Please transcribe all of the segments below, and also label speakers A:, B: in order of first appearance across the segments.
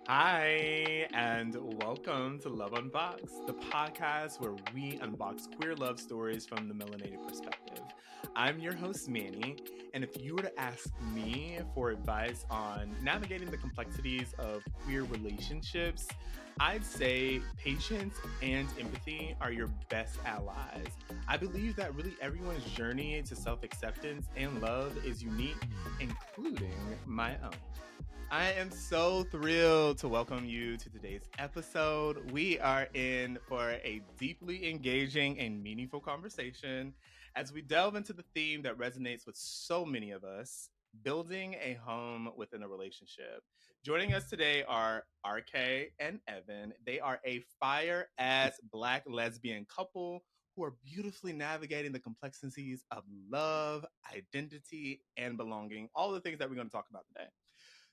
A: Hi, and welcome to Love Unboxd, the podcast where we unbox queer love stories from the melanated perspective. I'm your host, Manny, and if you were to ask me for advice on navigating the complexities of queer relationships, I'd say patience and empathy are your best allies. I believe that really everyone's journey to self acceptance and love is unique, including my own. I am so thrilled to welcome you to today's episode. We are in for a deeply engaging and meaningful conversation as we delve into the theme that resonates with so many of us, building a home within a relationship. Joining us today are RK and Evin. They are a fire ass black lesbian couple who are beautifully navigating the complexities of love, identity, and belonging. All the things that we're going to talk about today.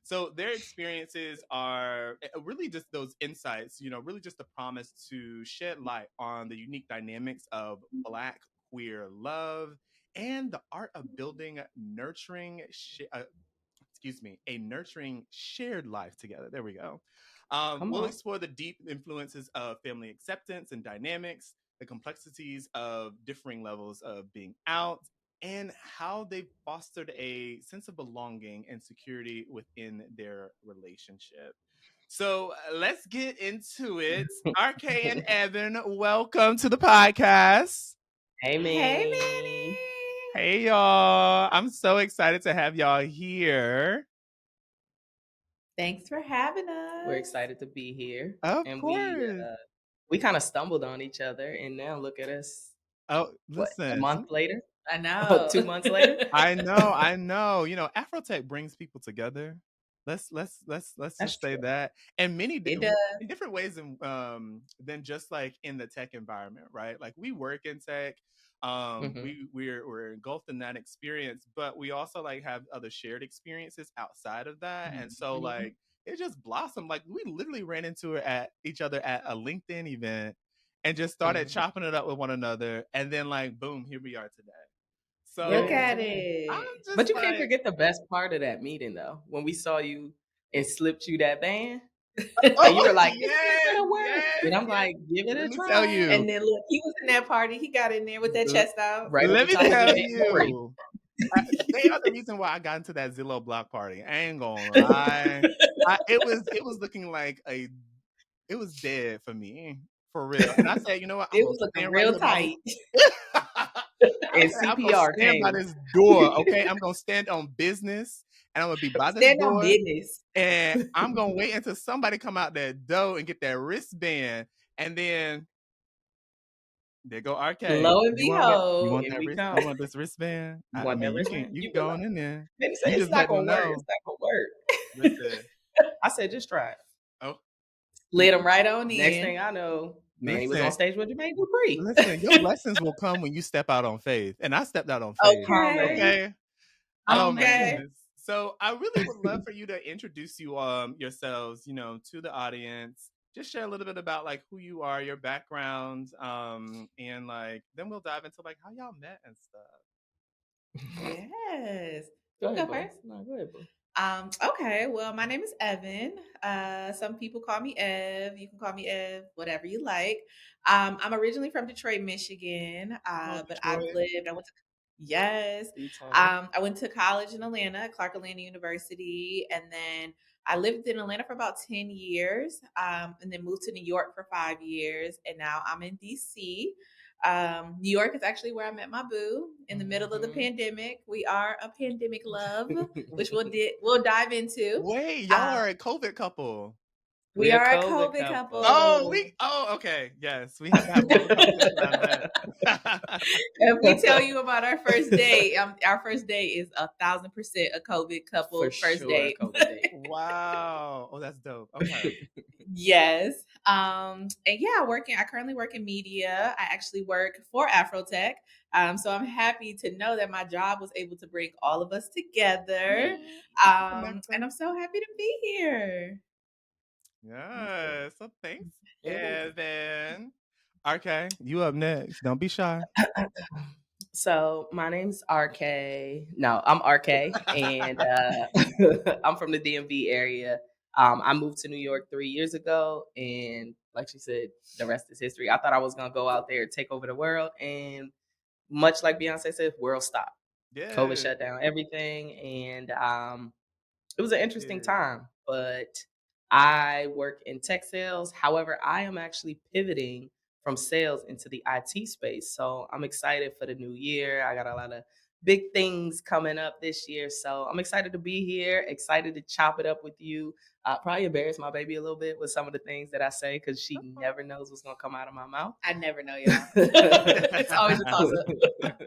A: So their experiences are really just those insights, really just a promise to shed light on the unique dynamics of Black queer love and the art of building a nurturing shared life together. There we go.
B: Come
A: We'll
B: on.
A: explore the deep influences of family acceptance and dynamics, the complexities of differing levels of being out, and how they fostered a sense of belonging and security within their relationship. So let's get into it. RK and Evan, welcome to the podcast.
B: Hey,
C: Hey,
B: Manny.
C: Manny.
A: Hey, y'all. I'm so excited to have y'all here.
C: Thanks for having us.
B: We're excited to be here.
A: Of
B: And
A: course.
B: we kind of stumbled on each other, and now look at us.
A: Oh,
B: What, a
A: listen.
B: month later?
C: I know.
B: 2 months later?
A: I know, I know. Afrotech brings people together. Let's
B: That's
A: just say
B: true.
A: that. And
C: It does.
A: in different ways than just like in the tech environment, right? Like we work in tech.
B: Mm-hmm.
A: We're engulfed in that experience, but we also like have other shared experiences outside of that. And so
B: Mm-hmm.
A: like it just blossomed. Like we literally ran into it at each other at a LinkedIn event and just started
B: Mm-hmm.
A: chopping it up with one another. And then like boom, here we are today.
B: Here
C: Look
B: we are
A: So
C: at
B: today.
A: I'm
C: it.
A: just
B: But you can't
A: like,
B: forget the best part of that meeting, though. When we saw you and slipped you that band, and you
A: oh
B: were like, this ain't
A: yes,
B: gonna work.
A: yes,
B: And I'm
A: yes.
B: like, give it
A: Let
B: a
A: me tell
B: try.
A: you.
C: And then look, he was in that party. He got in there with that chest out.
B: Right at
A: Let
B: the
A: me
B: top of the
A: tell
B: event. Hurry.
A: you. They are the reason why I got into that Zillow block party. I ain't gonna lie. It was looking like it was dead for me. For real. And I said, you know what? I'm
C: It
A: gonna
C: was looking
A: stand right
C: real
A: here by
C: tight.
A: I
B: And
A: said, I'm gonna
B: CPR
A: stand by
B: came.
A: this door, okay? I'm gonna stand on business and I'm gonna be by this
C: Stand on
A: door.
C: business.
A: And I'm gonna wait until somebody come out that door and get that wristband, and then there go RK.
C: Lo and
A: You want it? You
C: behold.
A: want
B: Here
A: that
B: we
A: wrist? You
B: come.
A: want this wristband?
B: You
A: I
B: want that
A: mean,
B: wristband?
A: you
B: You
A: can
B: be
A: go
B: like,
A: on in there.
B: they say
A: You
B: it's
A: just
B: not
A: let them
B: gonna work.
A: know.
B: It's not gonna work.
A: Listen.
B: I said, just try it.
A: Oh,
C: Slid him right on
B: Next
C: in.
B: thing I know, Manny was on
A: listen.
B: stage with Jermaine Dupri.
A: Listen. Your blessings will come when you step out on faith, and I stepped out on faith.
C: Okay.
B: Already.
A: Okay. Oh my
C: Okay.
A: goodness. So I really would love for you to introduce yourselves, to the audience. Just share a little bit about like who you are, your background, and like then we'll dive into like how y'all met and stuff.
C: Yes.
B: Go
C: You
B: ahead,
C: go
B: boo.
C: first.
B: No, go ahead, boo.
C: Okay, well, my name is Evan. Some people call me Ev. You can call me Ev, whatever you like. I'm originally from Detroit, Michigan,
A: Oh,
C: but I've
A: Detroit.
C: lived, I went to, yes,
B: D-Town.
C: I went to college in Atlanta, at Clark Atlanta University, and then I lived in Atlanta for about 10 years, and then moved to New York for 5 years, and now I'm in DC. New York is actually where I met my boo in the middle of the
B: Mhm.
C: pandemic. We are a pandemic love, which we'll dive into.
A: Wait, y'all
C: Um,
A: are a COVID couple.
C: we
B: We're a
C: are a
B: COVID
C: COVID
A: Oh,
B: couple.
C: couple.
A: we. Oh, okay. Yes, we have to have a little conversation around that.
C: If we tell you about our first date is 1,000% a COVID
B: For
C: couple first
B: sure, a
C: date.
B: COVID date.
A: Wow. Oh, that's dope. Okay.
C: Yes. And yeah, I currently work in media. I actually work for Afrotech. So I'm happy to know that my job was able to bring all of us together. And I'm so happy to be here.
A: Yes. So thanks,
B: Mhm.
A: Evan. Okay, you up next. Don't be shy.
B: So my name's RK. No, I'm RK, and I'm from the DMV area. I moved to New York 3 years ago, and like she said, the rest is history. I thought I was gonna go out there and take over the world, and much like Beyonce said, world stopped. COVID
A: Yeah.
B: shut down everything, and it was an interesting
A: Yeah.
B: time. But I work in tech sales. However, I am actually pivoting from sales into the IT space. So I'm excited for the new year. I got a lot of big things coming up this year. So I'm excited to be here, excited to chop it up with you. Probably embarrass my baby a little bit with some of the things that I say because she never knows what's going to come out of my mouth.
C: I never know, y'all. It's always a toss up.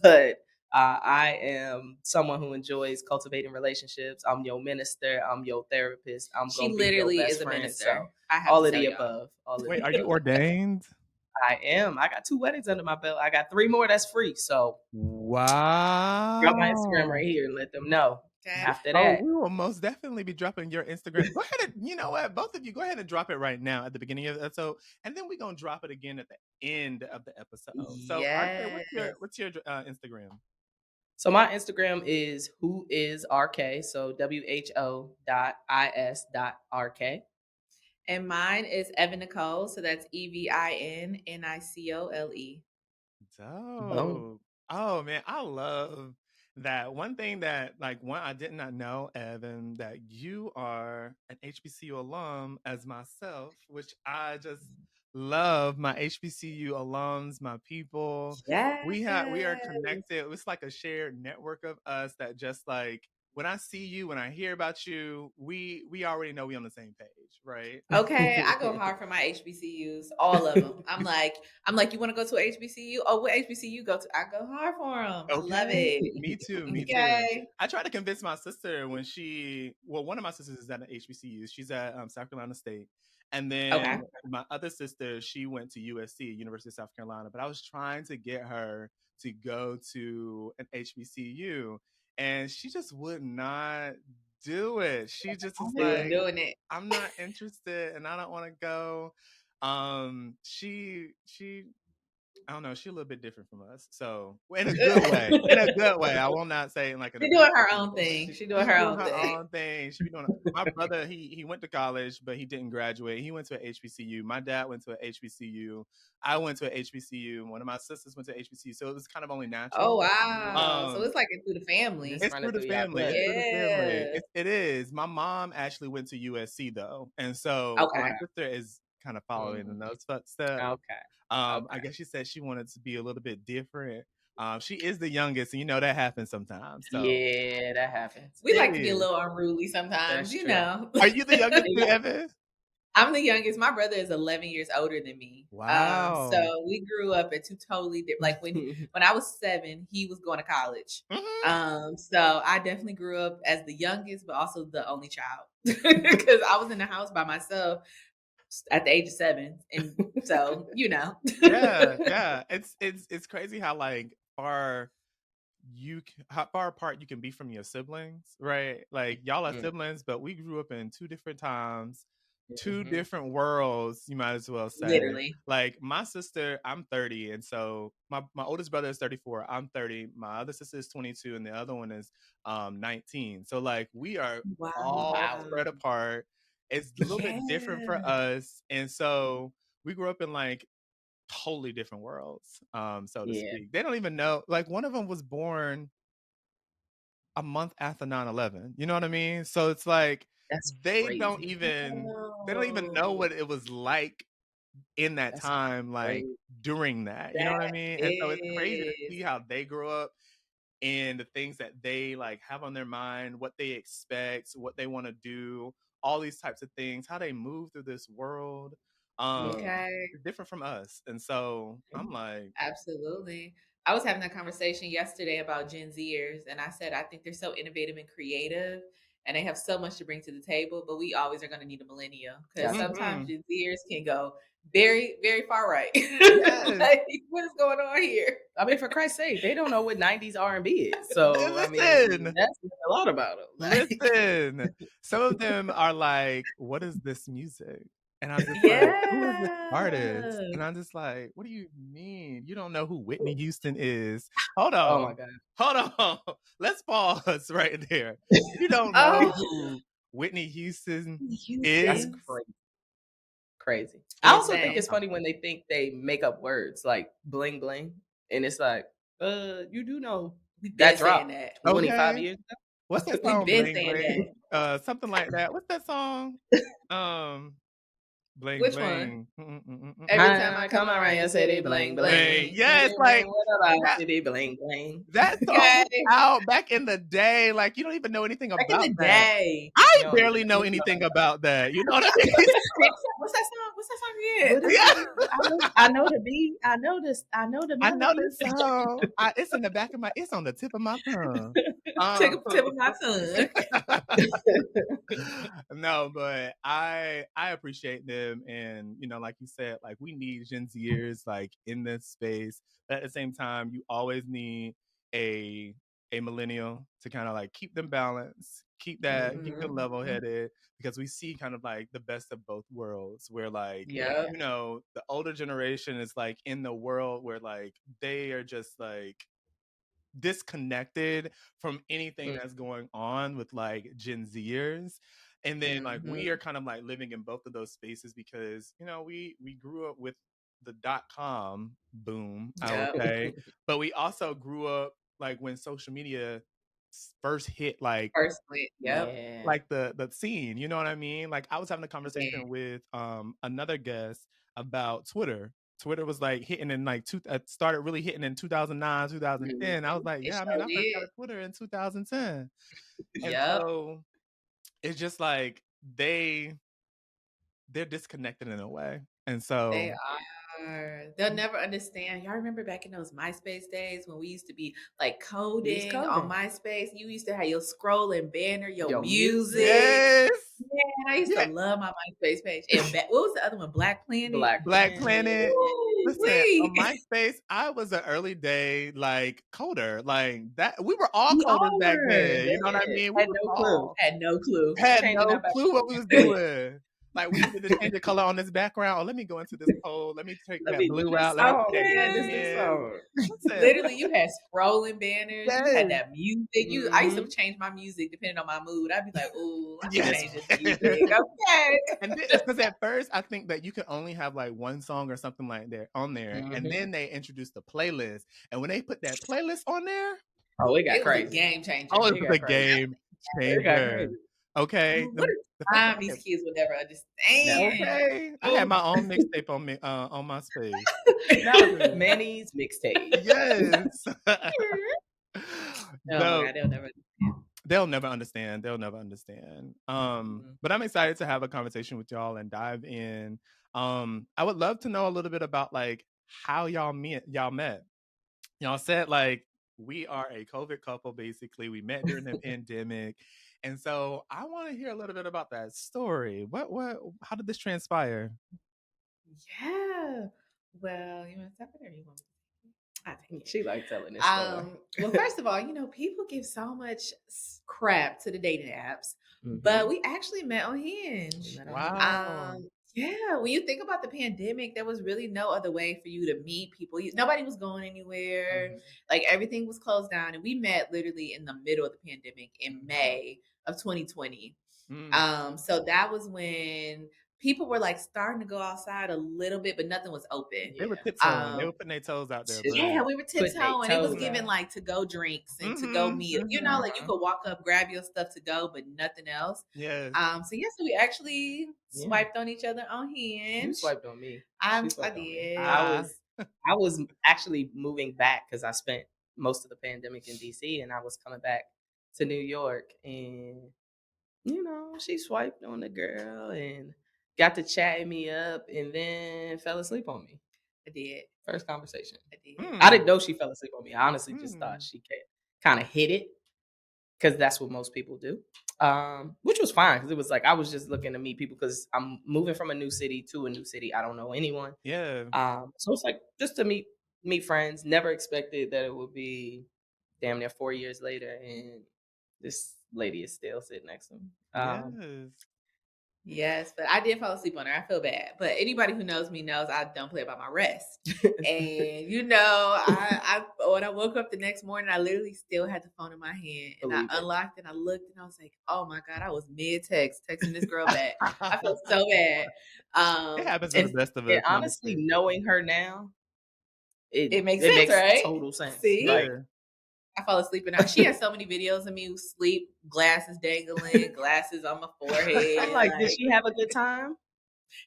B: But I am someone who enjoys cultivating relationships. I'm your minister. I'm your therapist. I'm
C: She
B: gonna be your
C: literally
B: best
C: is a
B: friend.
C: minister.
B: So
C: I have
B: all
C: to
B: of
C: tell
B: the
C: y'all.
B: above. All of
A: Wait,
B: the
A: are you
B: above.
A: ordained?
B: I am. I got 2 weddings under my belt. I got 3 more that's free. So drop my Instagram right
A: Wow.
B: here and let them know.
C: Okay.
B: After
A: Oh,
B: that,
A: we will most definitely be dropping your Instagram. Go ahead and, you know what? Both of you, go ahead and drop it right now at the beginning of the episode, and then we're gonna drop it again at the end of the episode. So, RK,
C: Yes.
A: what's your Instagram?
B: so my Instagram is who is RK. So WHO.IS.RK.
C: And mine is Evin Nicole. So that's EVINNICOLE.
B: Boom.
A: Dope. Oh man, I love that. One thing that I did not know, Evan, that you are an HBCU alum as myself, which I just love my HBCU alums, my people.
C: Yes.
A: We are connected. It's like a shared network of us that just like when I see you, when I hear about you, we already know we on the same page, right?
C: Okay, I go hard for my HBCUs, all of them. I'm like, you want to go to a HBCU? Oh, what HBCU go to? I go hard for them. I love
A: Okay.
C: it.
A: Me too. Me too.
C: Okay.
A: I tried to convince my sister when one of my sisters is at an HBCU. She's at South Carolina State. And
C: Okay.
A: then my other sister, she went to USC, University of South Carolina. But I was trying to get her to go to an HBCU. And she just would not do it. She just was
C: She was
A: like,
C: doing it.
A: I'm not interested and I don't want to go. She I don't know. She's a little bit different from us, so in a good way. In a good way. I will not say in like an
C: She doing
A: abusive
C: her
A: way.
C: own thing. She doing
A: She's
C: her
A: doing
C: own
A: her
C: thing.
A: own thing. She be doing. My brother, he went to college, but he didn't graduate. He went to a HBCU. My dad went to a HBCU. I went to a HBCU. One of my sisters went to a HBCU. So it was kind of only
C: Oh
A: natural.
C: wow! So
A: Um,
C: it's like it's through the family.
B: Just
A: it's
B: running
A: through the
B: through y'all
A: family.
B: blood.
A: It's through the family.
C: Yeah.
A: It is. My mom actually went to USC though, and so my
C: Okay.
A: sister is kind of following in those footsteps.
B: Okay.
A: I
B: Okay.
A: guess she said she wanted to be a little bit different. She is the youngest, and you know that happens sometimes. So
B: Yeah, that happens.
C: We
A: it
C: like to be a
A: is.
C: little unruly sometimes,
B: That's
C: you
B: true.
C: know.
A: Are you the youngest too, Evan?
C: I'm the youngest. My brother is 11 years older than me.
A: Wow.
C: So we grew up at two totally different. Like when I was 7, he was going to college.
A: Hmm.
C: So I definitely grew up as the youngest, but also the only child because I was in the house by myself at the age of 7, and so you know.
A: Yeah, yeah. It's crazy how like how far apart you can be from your siblings, right? Like y'all are
B: Mm,
A: siblings, but we grew up in 2 different times, 2 different
B: mhm.
A: worlds, you might as well say.
C: Literally.
A: Like my sister, I'm 30, and so my oldest brother is 34, I'm 30, my other sister is 22, and the other one is 19. So like we are all
C: Wow.
A: spread apart. It's a little bit different for
C: Yeah.
A: us. And so we grew up in like totally different worlds, so to
B: Yeah,
A: speak. They don't even know. Like one of them was born a month after 9/11. You know what I mean? So it's like
B: that's
A: they don't
B: crazy.
A: even they don't even know
C: Oh,
A: what it was like in that
B: That's
A: time, like
B: crazy.
A: during that. You know what I
C: that
A: mean? And so it's crazy to
C: is.
A: see how they grew up and the things that they like have on their mind, what they expect, what they want to do, all these types of things, how they move through this world.
B: Yeah.
C: Okay.
A: It's different from us. And so I'm like,
C: Absolutely. I was having a conversation yesterday about Gen Zers, and I said I think they're so innovative and creative, and they have so much to bring to the table. But we always are going to need a millennial because
B: That's
C: sometimes
A: mm-hmm.
C: Gen Zers can go very, very far right.
A: Yes.
C: Like, what is going on here?
B: I mean, for Christ's sake, they don't know what '90s R&B is. So I mean,
A: Listen,
B: that's a lot about them. Like,
A: listen. Some of them are like, "What is this music?" And I'm just like, "Who is this artist?"
C: Yeah.
A: And I'm just like, "What do you mean? You don't know who Whitney Houston is?"
B: oh my god.
A: Hold on. Let's pause right there. You don't know
C: Oh,
A: who Whitney Houston
B: That's
A: is.
B: crazy. I also think
C: Insane.
B: it's funny when they think they make up words like bling bling, and it's like, you do know
C: We've
B: that
C: been saying
B: dropped
C: that.
B: 25
A: Okay.
B: years
A: What's that
C: We've
A: song?
C: been
A: Bling
C: saying
A: bling.
C: that.
A: Something like that. What's that song? Um, bling
C: Which one?
A: bling.
C: Every time I
B: I
C: come
B: come around
C: around
B: your
C: your
B: city,
C: city,
B: bling
C: bling
A: Bling.
B: bling.
C: bling.
A: Yes, like
B: What about
A: that.
B: city, bling bling?
A: That song was
C: Okay.
A: out back in the day. Like you don't even know anything
C: Back in
A: about
C: the
A: that.
C: day.
A: I
B: You don't
A: barely
B: even
A: know
B: know
A: anything about that. You know what I mean?
C: What's that song? What's that song
B: what
C: again?
B: is
A: Yeah,
B: it? I know the beat. I know this. I know the
A: I know
B: melody.
A: this song. It's in the back of my. It's on the tip of my tongue.
C: Take
A: Um,
C: a tip of my tongue.
A: no, but I appreciate them, and like you said, like we need Gen Zers like in this space. But at the same time, you always need a a millennial to kind of like keep them balanced, keep them
B: Mhm.
A: level headed, because we see kind of like the best of both worlds, where like
B: Yep.
A: the older generation is like in the world where like they are just like disconnected from anything that's going on with like Gen Zers. And then like we are
B: Mhm.
A: kind of like living in both of those spaces because we grew up with the .com boom, I would
C: Yep.
A: say, but we also grew up like when social media first hit
C: Personally, yep.
B: Yeah.
A: like the scene, you know what I mean? Like I was having a
C: Yeah.
A: conversation with another guest about Twitter. Twitter was like hitting in like started really hitting in 2009, 2010. I was like,
C: It
A: yeah, I mean,
C: sure
A: I first got
C: did.
A: a Twitter in 2010. And
C: Yep.
A: so it's just like they're disconnected in a way. And
C: They
A: so
C: are. They'll never understand. Y'all remember back in those MySpace days when we used to be like
B: We was
C: coding on
B: coding.
C: MySpace? You used to have your scrolling banner, your
B: Your music.
C: music.
A: yes.
C: Man, I used to
A: Yeah.
C: love my MySpace page. And what was the other one? Black Planet.
B: Black
A: Black
B: Planet.
A: Planet.
C: Woo
A: Listen, on
C: wee.
A: MySpace, I was an early day like coder. Like that we were all
C: We
A: coders
C: all
A: back
C: were.
A: then. You know what I mean? We
B: Had
A: was
B: no clue.
A: all
C: Had no clue.
A: had
B: Changing
A: no
B: that back.
A: clue what we was doing. Like we needed to change the color on this background. Oh, let me go into this code. Let me take
B: Let
A: that
B: me do
A: blue
B: this
A: out. Let me
B: song.
A: put that
B: Yeah,
A: green
B: this
C: Yes.
A: in.
B: song.
A: Listen,
C: Literally, you had scrolling banners. You had
A: yes,
C: that music. I used to
B: Mhm.
C: change my music depending on my mood. I'd be like, "Ooh, I'm gonna
A: yes.
C: change this music." Okay.
A: And then it's because at first I think that you could only have like one song or something like that on there, and
B: Mhm.
A: then they introduced the playlist. And when they put that playlist on there,
B: Oh, it got
C: It was a
B: crazy.
C: game changer.
A: oh, it
B: It
A: was
B: got
A: a
B: crazy.
A: game
B: It got
A: changer.
B: crazy.
A: Okay,
C: What
A: the
C: a
A: fact that
C: time these kids would never
B: Never.
C: understand.
A: okay, I had my own mixtape on me on my space.
B: That was Manny's mixtape.
A: Yes.
C: Oh my
A: Though
C: god, they'll never understand.
A: they'll never understand. They'll never understand.
B: Mhm.
A: But I'm excited to have a conversation with y'all and dive in. I would love to know a little bit about like how y'all met. Y'all said like we are a COVID couple basically. We met during the pandemic. And so I want to hear a little bit about that story. What how did this transpire?
C: Yeah. Well, you want to stop it or you want me to? I take it.
B: She liked telling this story.
C: Well, first of all, people give so much crap to the dating apps, but
B: Mhm.
C: we actually met on
B: We
C: Hinge.
B: met on Hinge.
A: Wow.
C: Yeah, when you think about the pandemic, there was really no other way for you to meet people. Nobody was going anywhere.
B: Mhm.
C: Like everything was closed down, and we met literally in the middle of the pandemic in
B: Mhm.
C: May of 2020.
A: Mm.
C: So that was when people were like starting to go outside a little bit, but nothing was open.
A: They were
B: Yeah.
A: tiptoeing. They were putting their toes out there,
C: Yeah,
A: buddy.
C: we were
B: Put they
C: tiptoeing. It was
B: toes
C: giving
B: out.
C: like to go drinks and to go
A: Mm-hmm.
C: meal.
A: Mm-hmm.
C: Like you could walk up, grab your stuff to go, but nothing else.
A: Yes.
C: So we actually
B: Yeah.
C: swiped on each other on
B: You
C: Hinge.
B: swiped on me.
C: I
B: She swiped on me.
C: did.
B: I was actually moving back because I spent most of the pandemic in DC, and I was coming back to New York, and she swiped on the girl and got to chatting me up, and then fell asleep on me.
C: I did.
B: First conversation.
C: I did.
B: I
A: Mm.
B: didn't know she fell asleep on me. I honestly just thought
A: Mm.
B: she kind of hit it because that's what most people do. Which was fine because it was like I was just looking to meet people because I'm moving from a new city to a new city. I don't know anyone.
A: Yeah.
B: So it's like just to meet friends. Never expected that it would be damn near 4 years later, and this lady is still sitting next to me.
A: Yes.
C: Yes, but I did fall asleep on her. I feel bad. But anybody who knows me knows I don't play about my rest. And I when I woke up the next morning, I literally still had the phone in my hand. And
B: Believe
C: I
B: it.
C: unlocked and I looked and I was like, oh my God, I was mid-text, texting this girl back. I felt so bad.
A: It happens to the
B: And,
A: best of
B: and
A: us. My
B: honestly,
A: mistake.
B: knowing her now,
C: It makes
B: it
C: sense,
B: makes
C: right?
B: total sense.
C: See?
B: Like,
A: Yeah.
C: I fall asleep and she has so many videos of me who sleep, glasses dangling, glasses on my forehead.
B: I'm like, did she have a good time?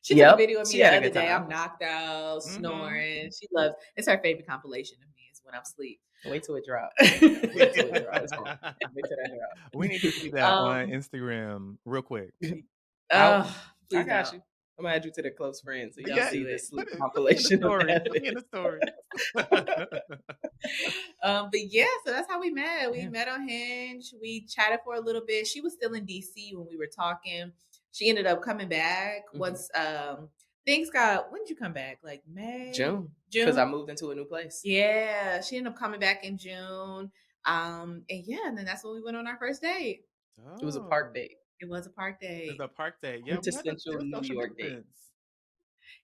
C: She took a
B: Yep,
C: video of me
B: she
C: the
B: had a
C: other
B: good
C: day.
B: time.
C: I'm knocked out,
A: Mhm.
C: snoring. She loves. It's her favorite compilation of me is when I'm asleep.
B: Wait till it drops. Wait till it drops. It's fine. Wait till that drops.
A: We need to see that on Instagram real quick.
C: Please
B: I
C: don't.
B: got you. I'm gonna add you to the close friends so you
C: Don't
B: can see
C: do
B: the
C: it.
B: sleep
A: Put me in the
B: compilation of
A: story.
B: that.
A: Put me in the story.
C: But yeah, so that's how we met. We
B: Yeah.
C: met on Hinge. We chatted for a little bit. She was still in DC when we were talking. She ended up coming back once things got. When did you come back? Like May,
B: June, because I moved into a new place.
C: Yeah, she ended up coming back in June. And then that's when we went on our first date.
B: It was a park date.
C: It was a park date.
A: It's a park date. Yeah, we had to
B: Quintessential
A: do a
B: New
A: social
B: York date.
A: distance.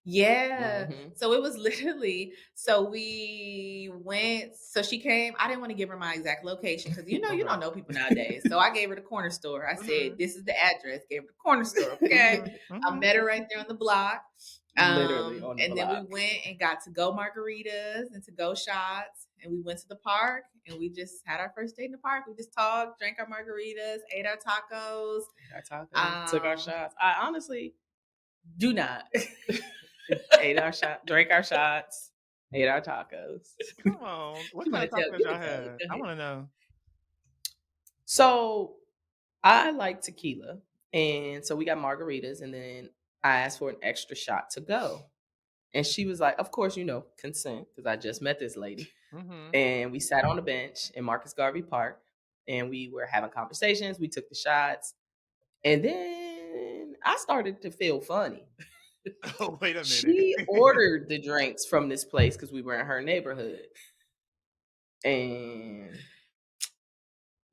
C: Yeah.
B: Mhm.
C: So it was literally, so we went, so she came. I didn't want to give her my exact location because you
A: Okay.
C: don't know people nowadays. So I gave her the corner store. I said,
A: Mhm.
C: this is the address. Gave her the corner store. Okay.
A: Mhm.
C: I met her right there on the block.
B: Literally on the
C: and
B: block.
C: then we went and got to go margaritas and to go shots. And we went to the park and we just had our first date in the park. We just talked, drank our margaritas, ate our tacos.
B: Took our shots. I honestly
C: Do not.
B: ate our shot, drank our shots, ate our tacos.
A: Come on. What
C: You
A: kind
C: wanna
A: of
C: tell-
A: tacos
C: you
A: y'all
C: can tell.
A: had?
C: Go
A: I
C: ahead.
A: want to know.
B: So I like tequila. And so we got margaritas and then I asked for an extra shot to go. And she was like, of course, consent, because I just met this lady.
A: Mhm.
B: And we sat on the bench in Marcus Garvey Park and we were having conversations. We took the shots. And then I started to feel funny.
A: Oh, wait a minute.
B: She ordered the drinks from this place because we were in her neighborhood. And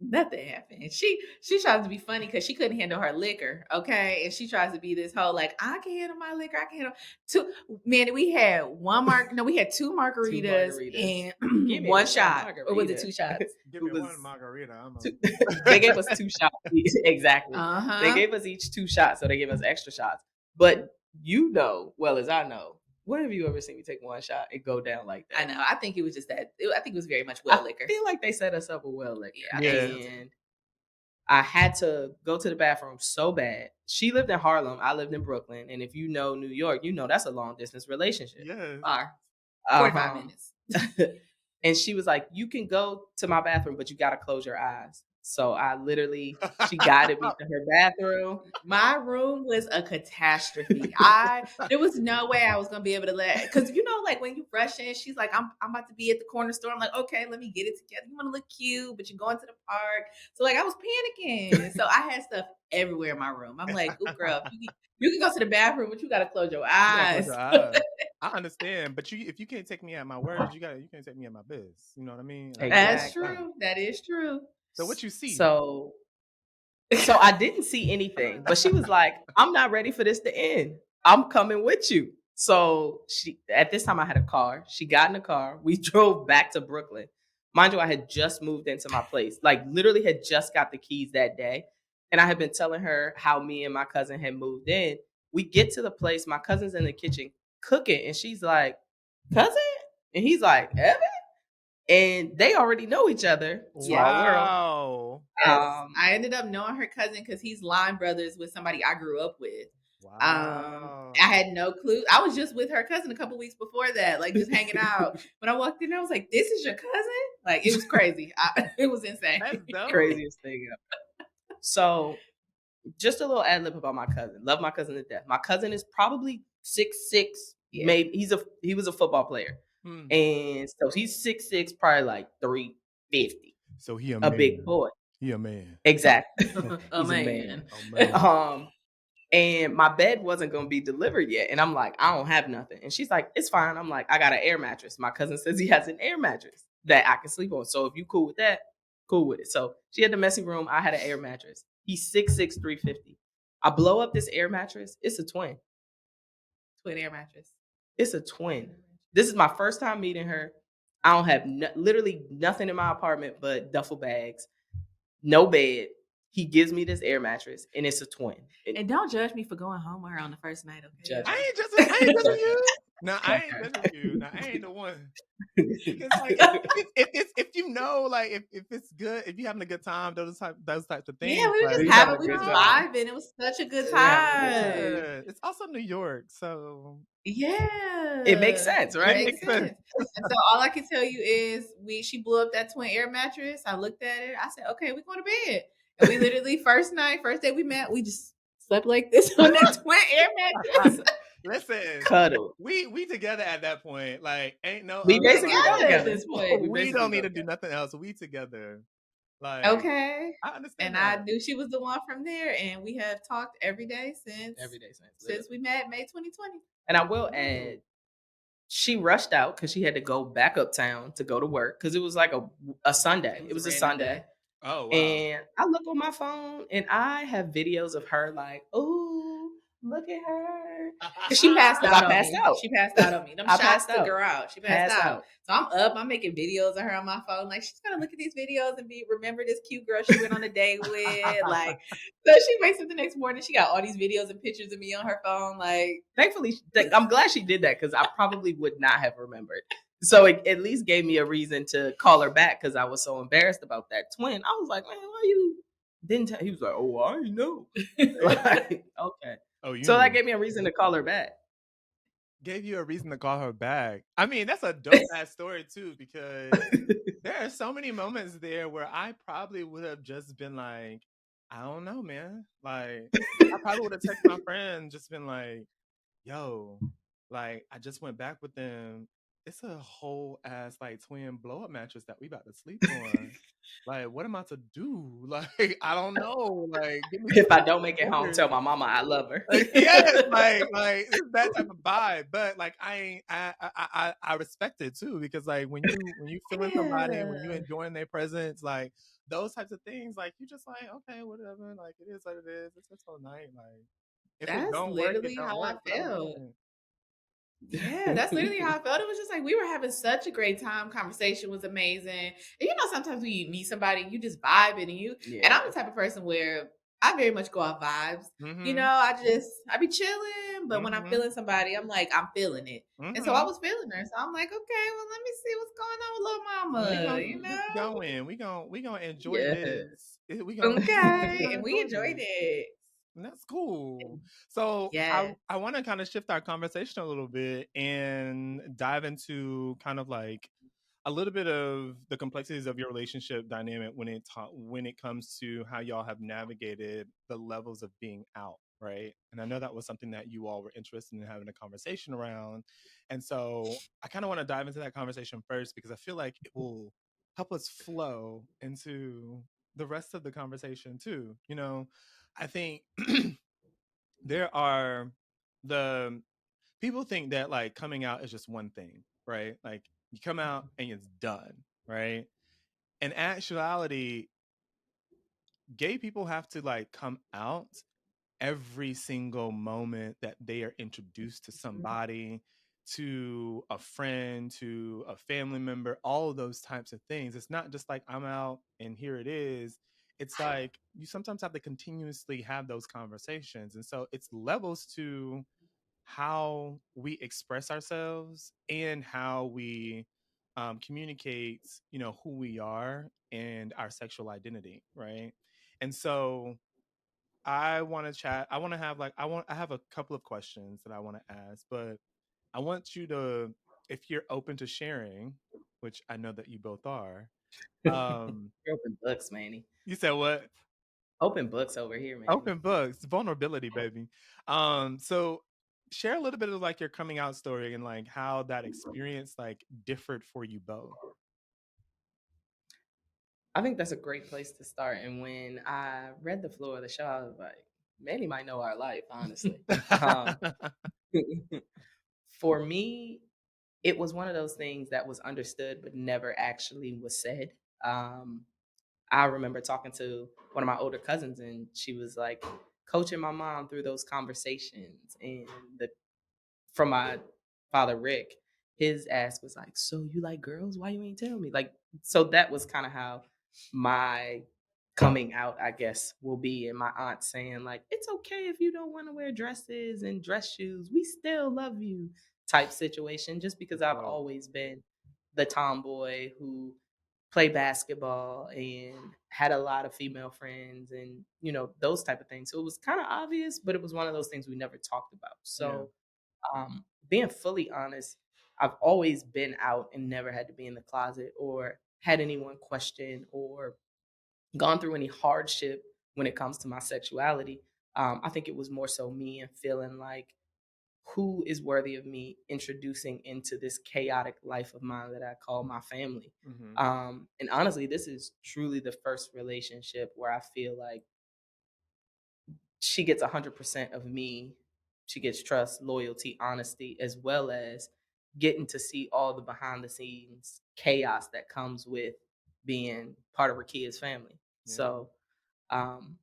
C: Nothing happened. She tries to be funny because she couldn't handle her liquor. Okay. And she tries to be this whole like, I can handle my liquor. I can handle two. Man, we had we had two margaritas, and one shot. Or was it two shots?
A: Give me one margarita.
B: They gave us 2 shots. Exactly.
C: Uh-huh.
B: They gave us each 2 shots, so they gave us extra shots. But well as I know, when have you ever seen me take one shot and go down like that?
C: I know. I think it was just that. I think it was very much well liquor.
B: I feel like they set us up with well liquor.
C: Yeah.
B: And I had to go to the bathroom so bad. She lived in Harlem. I lived in Brooklyn. And if you know New York, that's a long distance relationship.
A: Yes.
C: 45 minutes.
B: And she was like, you can go to my bathroom, but you got to close your eyes. So I literally, she guided me to her bathroom.
C: My room was a catastrophe. There was no way I was gonna be able to because like when you rush in, she's like, I'm about to be at the corner store. I'm like, okay, let me get it together. You want to look cute, but you're going to the park. So like I was panicking. So I had stuff everywhere in my room. I'm like, oh girl, you can go to the bathroom, but you gotta close your eyes.
A: I understand, but if you can't take me at my words, you can't take me at my biz. You know what I mean?
B: Exactly.
C: That's true. That is true.
A: So what you see?
B: So I didn't see anything, but she was like, I'm not ready for this to end. I'm coming with you. So at this time I had a car. She got in the car. We drove back to Brooklyn. Mind you, I had just moved into my place. Like literally had just got the keys that day. And I had been telling her how me and my cousin had moved in. We get to the place. My cousin's in the kitchen cooking. And she's like, cousin? And he's like, Evan? And they already know each other.
A: Wow.
C: I ended up knowing her cousin because he's line brothers with somebody I grew up with.
A: Wow.
C: I had no clue. I was just with her cousin a couple weeks before that, like just hanging out. When I walked in, I was like, "This is your cousin?" Like it was crazy. It was insane.
A: That's dope.
B: Craziest thing ever. So, just a little ad lib about my cousin. Love my cousin to death. My cousin is probably 6'6". Yeah. Maybe he was a football player. And so he's 6'6", probably like 350.
A: So he
B: a big boy.
A: He a man.
B: Exactly.
C: He's a man.
B: And my bed wasn't gonna be delivered yet. And I'm like, I don't have nothing. And she's like, it's fine. I'm like, I got an air mattress. My cousin says he has an air mattress that I can sleep on. So if you cool with that, cool with it. So she had the messy room. I had an air mattress. He's 6'6", 350. I blow up this air mattress. It's a twin.
C: Twin air mattress.
B: It's a twin. This is my first time meeting her. I don't have literally nothing in my apartment but duffel bags, no bed. He gives me this air mattress, and it's a twin.
C: And don't judge me for going home with her on the first night, okay?
B: Judge
A: I
B: me.
A: ain't judging you. No, I ain't judging you. No, I ain't the one. Because like if you know, like if it's good, if you having a good time, those types of things.
C: Yeah, we were
A: like,
C: just
B: We
C: having,
B: having
C: we
B: a
C: were
B: good time.
C: vibing. It was such a good
B: We having a good
C: time.
B: time.
A: It's also New York, so
C: Yeah.
B: It makes sense,
C: It
B: right?
C: makes sense. And so all I can tell you is she blew up that twin air mattress. I looked at it. I said, okay, we're going to bed. And we literally first day we met, we just slept like this on that twin air mattress.
A: listen,
B: Cuddle.
A: we together at that point. Like ain't no
B: We
A: other,
B: basically
A: like,
B: go
C: Together at
B: together.
C: this point.
A: we don't need to do nothing else. We together. Like
C: Okay.
A: I understand
C: And
A: that.
C: I knew she was the one from there. And we have talked every day since we met May 2020.
B: And I will add, she rushed out because she had to go back uptown to go to work because it was like a Sunday. It was a
C: random
B: Sunday.
C: day.
A: Oh wow.
B: And I look on my phone and I have videos of her like, oh, look at her.
C: She passed out.
B: I passed out.
C: She passed out on me. Them
B: I
C: shots
B: passed
C: took
B: out.
C: her out. She passed out. So I'm up. I'm making videos of her on my phone. Like she's gonna look at these videos and remember this cute girl she went on a date with. Like, so she wakes up the next morning. She got all these videos and pictures of me on her phone. Like,
B: Thankfully, I'm glad she did that because I probably would not have remembered. So it at least gave me a reason to call her back because I was so embarrassed about that twin. I was like, man, why you didn't tell? He was like, oh, I know. Like, okay.
A: Oh, you
B: So
A: knew.
B: that gave me a reason to call her back.
A: Gave you a reason to call her back. I mean, that's a dope ass story too, because there are so many moments there where I probably would have just been like, I don't know, man. Like, I probably would have texted my friend, just been like, yo, like, I just went back with them. It's a whole ass like twin blow up mattress that we about to sleep on. Like, what am I to do? Like, I don't know. Like, give me
B: If I don't make it home,
A: orders.
B: tell my mama I love her.
A: Yes, like it's that type of vibe. But like I respect it too, because like when you feeling somebody, when you enjoying their presence, like those types of things, like you just like, okay, whatever, like it is what it is. It's just so nice. Like if it
C: that's
A: don't work, it
C: literally
A: don't
C: how
A: work.
C: I felt.
A: But
C: Yeah, that's literally how I felt. It was just like we were having such a great time. Conversation was amazing. And you know, sometimes when you meet somebody, you just vibing and I'm the type of person where I very much go off vibes. You know, I be chilling, but when I'm feeling somebody, I'm like, I'm feeling it. And so I was feeling her. So I'm like, okay, well, let me see what's going on with little mama. You know,
A: we gonna enjoy
B: Yes.
A: this. We gonna
C: okay, and we
A: enjoy
C: enjoyed
A: this.
C: it.
A: And that's cool. So
C: Yeah.
A: I want to kind of shift our conversation a little bit and dive into kind of like a little bit of the complexities of your relationship dynamic when it comes to how y'all have navigated the levels of being out, right? And I know that was something that you all were interested in having a conversation around. And so I kind of want to dive into that conversation first because I feel like it will help us flow into the rest of the conversation too. You know, I think there are the people think that like coming out is just one thing, right? Like you come out and it's done, right? In actuality, gay people have to like come out every single moment that they are introduced to somebody, to a friend, to a family member, all of those types of things. It's not just like I'm out and here it is. It's like you sometimes have to continuously have those conversations. And so it's levels to how we express ourselves and how we communicate, you know, who we are and our sexual identity, right? And so I want to chat. I want to have like I have a couple of questions that I want to ask, but I want you to, if you're open to sharing, which I know that you both are.
B: Open books, Manny.
A: You said what?
B: Open books over here, man.
A: Open books, vulnerability, baby. So share a little bit of like your coming out story and like how that experience like differed for you both.
B: I think that's a great place to start. And when I read the floor of the show, I was like, Manny might know our life, honestly. For me, it was one of those things that was understood but never actually was said. I remember talking to one of my older cousins, and she was like, coaching my mom through those conversations, and the from my father Rick, his ask was like, "So you like girls? Why you ain't tell me?" Like, so that was kind of how my coming out, I guess, will be. And my aunt saying like, "It's okay if you don't want to wear dresses and dress shoes. We still love you." Type situation, just because I've
A: Oh,
B: always been the tomboy who played basketball and had a lot of female friends and those type of things. So it was kind of obvious, but it was one of those things we never talked about.
A: yeah.
B: So being fully honest, I've always been out and never had to be in the closet or had anyone question or gone through any hardship when it comes to my sexuality. I think it was more so me and feeling like, who is worthy of me introducing into this chaotic life of mine that I call my family.
A: Hmm.
B: And honestly, this is truly the first relationship where I feel like she gets 100% of me. She gets trust, loyalty, honesty, as well as getting to see all the behind the scenes chaos that comes with being part of her kids' family.
A: Yeah.
B: So um,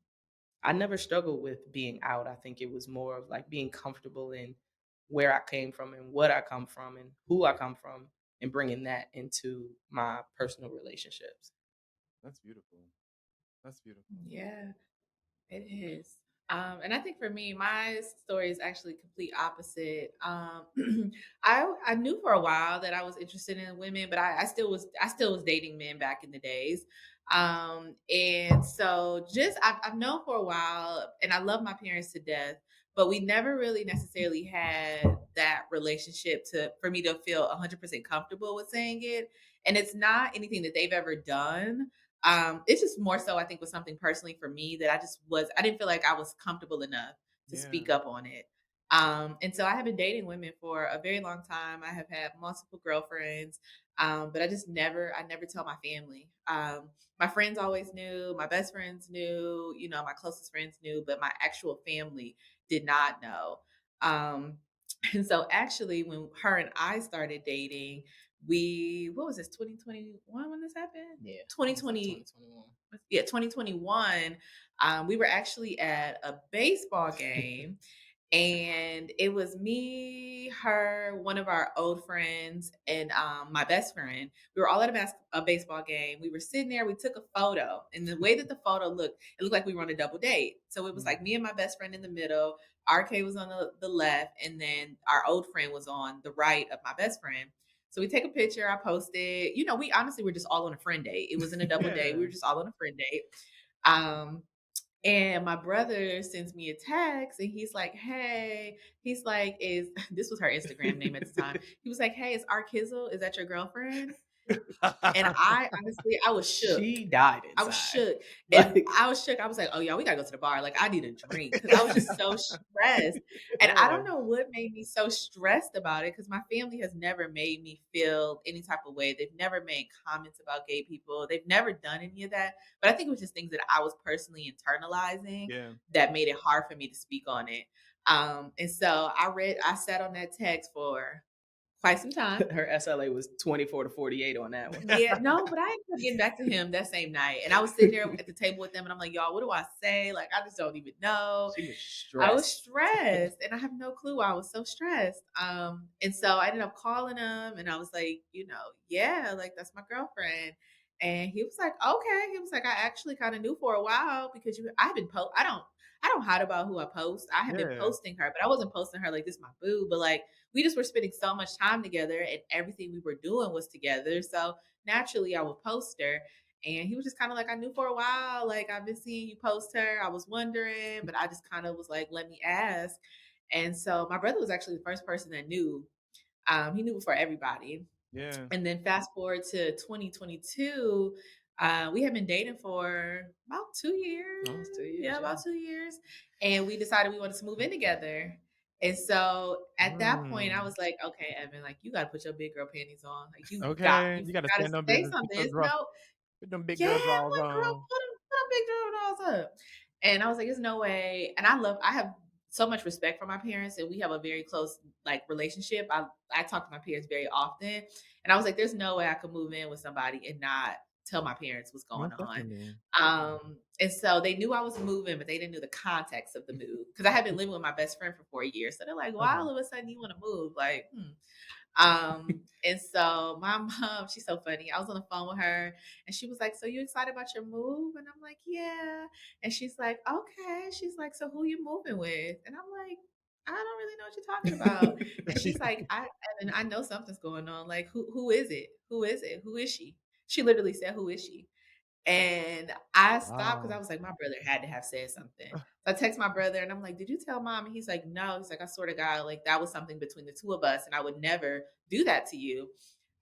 B: I never struggled with being out. I think it was more of like being comfortable in where I came from and what I come from and who I come from, and bringing that into my personal relationships.
A: That's beautiful. That's beautiful.
C: Yeah, it is. And I think for me, my story is actually complete opposite. I knew for a while that I was interested in women, but I still was dating men back in the days. And so I've known for a while, and I love my parents to death, but we never really necessarily had that relationship to for me to feel 100% comfortable with saying it. And it's not anything that they've ever done. It's just more so I think was something personally for me that I didn't feel like I was comfortable enough to
A: Yeah.
C: speak up on it. And so I have been dating women for a very long time. I have had multiple girlfriends, but I never tell my family. My friends always knew, my best friends knew, my closest friends knew, but my actual family did not know. Um, and so actually when her and I started dating, what was this, 2021 when this happened?
B: Yeah, it was like
C: 2020,
B: 2021.
C: yeah, 2021. We were actually at a baseball game, and it was me, her, one of our old friends, and my best friend. We were all at a baseball game. We were sitting there. We took a photo, and the way that the photo looked, it looked like we were on a double date. So it was like me and my best friend in the middle. RK was on the left, and then our old friend was on the right of my best friend. So we take a picture. I posted. We honestly were just all on a friend date. It wasn't a double date. We
A: Yeah.
C: were just all on a friend date. Um, and my brother sends me a text and he's like, "Hey," he's like, "Is this was her Instagram name at the time?" He was like, "Hey, is Arkizzle, is that your girlfriend?" And I honestly, I was shook.
B: She died
C: I was
B: inside.
C: shook. And
B: Like,
C: I was shook. I was like, "Oh, y'all, we gotta go to the bar. Like, I need a drink." Cause I was just so stressed. And I
A: Yeah.
C: don't know what made me so stressed about it. Cause my family has never made me feel any type of way. They've never made comments about gay people. They've never done any of that. But I think it was just things that I was personally internalizing
A: Yeah.
C: that made it hard for me to speak on it. And so I sat on that text for quite some time.
B: her SLA was 24 to 48 on that one.
C: Yeah, no, but I ended up getting back to him that same night. And I was sitting there at the table with them and I'm like, "Y'all, what do I say? Like, I just don't even know."
B: She was
C: I was
B: stressed.
C: stressed and I have no clue why I was so stressed. And so I ended up calling him and I was like, "Yeah, like that's my girlfriend." And he was like, "Okay." He was like, "I actually kind of knew for a while because I've been I don't hide about who I post. I have been
A: Yeah.
C: posting her, but I wasn't posting her like this is my boo, but like we just were spending so much time together and everything we were doing was together. So naturally I would post her. And he was just kind of like, "I knew for a while, like I've been seeing you post her. I was wondering, but I just kind of was like, let me ask." And so my brother was actually the first person that knew. He knew before everybody.
A: Yeah.
C: And then fast forward to 2022, we had been dating for about 2 years.
B: Almost 2 years.
C: Yeah,
B: Yeah.
C: about 2 years. And we decided we wanted to move in together. And so at that point, I
A: Mm.
C: was like, "Okay, Evan, like you got to put your big girl panties on. Like
A: Okay.
C: you
A: You gotta
C: got to
A: stand up,
C: say
A: baby.
C: something. No,
A: Put them big
C: yeah,
A: girl
C: I'm
A: draws
C: like, "Girl,
A: on.
C: put a big girl dolls up." And I was like, "There's no way." And I have so much respect for my parents, and we have a very close like relationship. I talk to my parents very often, and I was like, "There's no way I could move in with somebody and not tell my parents what's going
A: Most
C: on.
A: definitely.
C: And so they knew I was moving, but they didn't know the context of the move because I had been living with my best friend for 4 years. So they're like, "Why
A: Okay.
C: all of a sudden you want to move?" Like, and so my mom, she's so funny. I was on the phone with her and she was like, "So you excited about your move?" And I'm like, "Yeah." And she's like, "Okay." She's like, "So who you moving with?" And I'm like, "I don't really know what you're talking about." And she's like, I know something's going on. Like, who is it? Who is it? Who is she?" She literally said, "Who is she?" And I stopped because I
A: Wow.
C: was like, my brother had to have said something. So I text my brother and I'm like, "Did you tell mom?" And he's like, "No." He's like, "I swear to God, like that was something between the two of us, and I would never do that to you."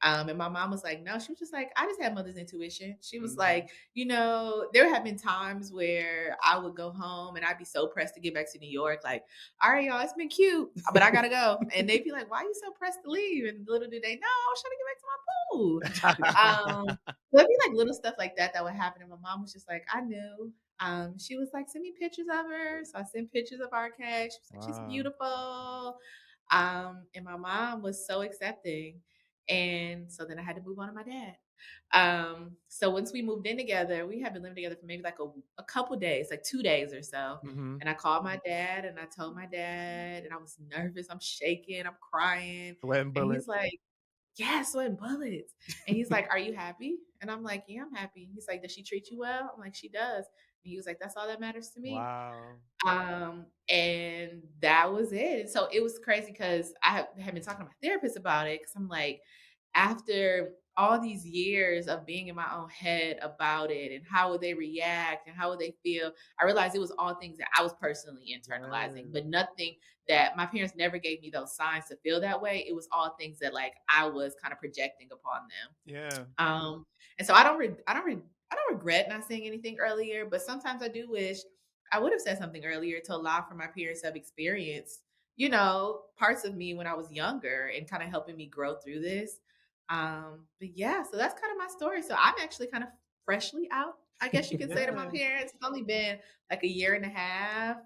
C: And my mom was like, "No." She was just like, "I just had mother's intuition." She was
A: Mhm.
C: like, there have been times where I would go home and I'd be so pressed to get back to New York. Like, "All right, y'all, it's been cute, but I gotta go." And they'd be like, "Why are you so pressed to leave?" And little do they know, I was trying to get back to my pool. So it'd be like little stuff like that that would happen. And my mom was just like, "I knew." She was like, "Send me pictures of her." So I sent pictures of RK. She was like, "She's
A: Wow.
C: beautiful." And my mom was so accepting. And so then I had to move on to my dad. So once we moved in together, we had been living together for maybe like a couple days, like 2 days or so.
A: Mhm.
C: And I called my dad and I told my dad, and I was nervous. I'm shaking, I'm crying.
A: Sweating
C: And he's
A: bullets.
C: like, "Yeah, sweating bullets." And he's like, "Are you happy?" And I'm like, "Yeah, I'm happy." He's like, "Does she treat you well?" I'm like, "She does." And he was like, "That's all that matters to me."
A: Wow.
C: And that was it. And so it was crazy because had been talking to my therapist about it because I'm like, after all these years of being in my own head about it and how would they react and how would they feel, I realized it was all things that I was personally internalizing,
A: Yes.
C: but nothing that my parents never gave me those signs to feel that way. It was all things that like I was kind of projecting upon them.
A: Yeah.
C: And so I don't regret not saying anything earlier, but sometimes I do wish I would have said something earlier to allow for my peers to have experienced, parts of me when I was younger and kind of helping me grow through this. But yeah, so that's kind of my story. So I'm actually kind of freshly out, I guess you could say, to my
A: Yeah.
C: parents. It's only been like a year and a half.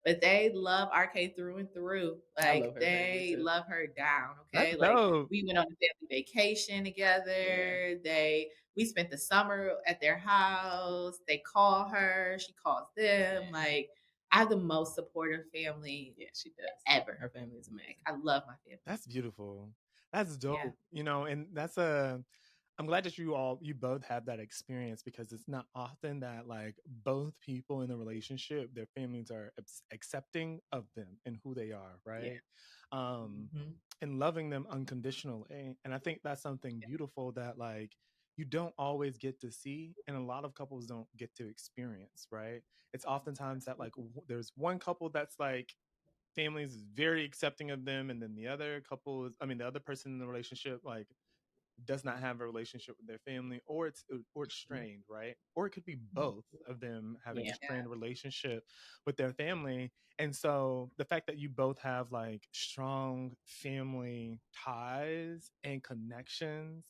C: But they love RK through and through.
B: I
C: Like
B: love her family
C: they
B: too.
C: love her down.
A: That's
C: Okay. Like
A: dope.
C: we went on a family vacation
B: Yeah.
C: together. We spent the summer at their house. They call her, she calls them.
B: Yeah.
C: Like I have the most supportive family
B: Yeah, she does.
C: ever.
B: Her family is
C: Like
B: amazing.
C: I love my family.
A: That's beautiful. That's
C: Yeah.
A: dope. And I'm glad that you both have that experience because it's not often that like both people in a relationship, their families are accepting of them and who they are,
B: Yeah.
A: right? Um,
C: Mhm.
A: and loving them unconditionally. And I think that's something beautiful that like you don't always get to see and a lot of couples don't get to experience, right? It's oftentimes that like there's one couple that's like families is very accepting of them and then the other person in the relationship like does not have a relationship with their family or it's strained, right? Or it could be both of them having a
B: Yeah.
A: strained relationship with their family. And so the fact that you both have like strong family ties and connections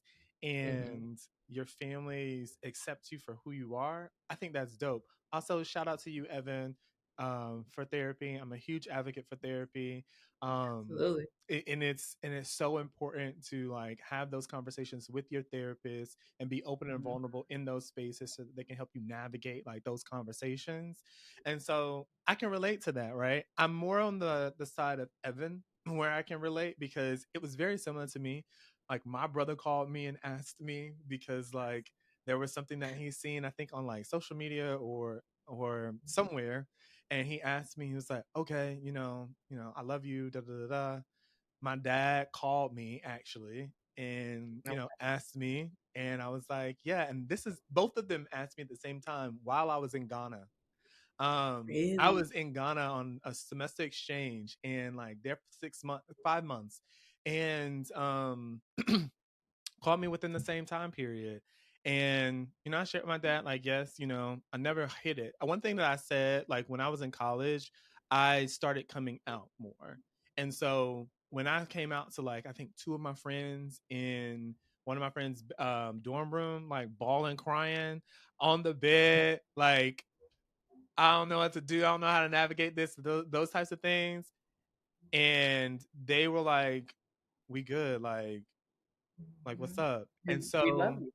B: Mm-hmm.
A: and your families accept you for who you are, I think that's dope. Also, shout out to you, Evan, for therapy. I'm a huge advocate for therapy. Um,
C: Absolutely.
A: and it's so important to like have those conversations with your therapist and be open and
B: Mm-hmm.
A: vulnerable in those spaces so that they can help you navigate like those conversations. And so I can relate to that, right? I'm more on the side of Evan where I can relate because it was very similar to me. Like my brother called me and asked me because like there was something that he's seen, I think on like social media or somewhere, and he asked me, he was like, okay, I love you, da da da da. My dad called me actually and
B: Okay.
A: asked me, and I was like, yeah. And this is both of them asked me at the same time while I was in Ghana. I
C: Really?
A: was in Ghana on a semester exchange and like there for 6 months, 5 months, and called me within the same time period. And, I shared with my dad, like, yes, I never hid it. One thing that I said, like, when I was in college, I started coming out more. And so when I came out to, like, I think two of my friends in one of my friends' dorm room, like, bawling, crying on the bed, like, I don't know what to do. I don't know how to navigate this, those types of things. And they were like, we good. Like, what's
C: Mhm.
A: up? And
B: We love
A: so
B: you.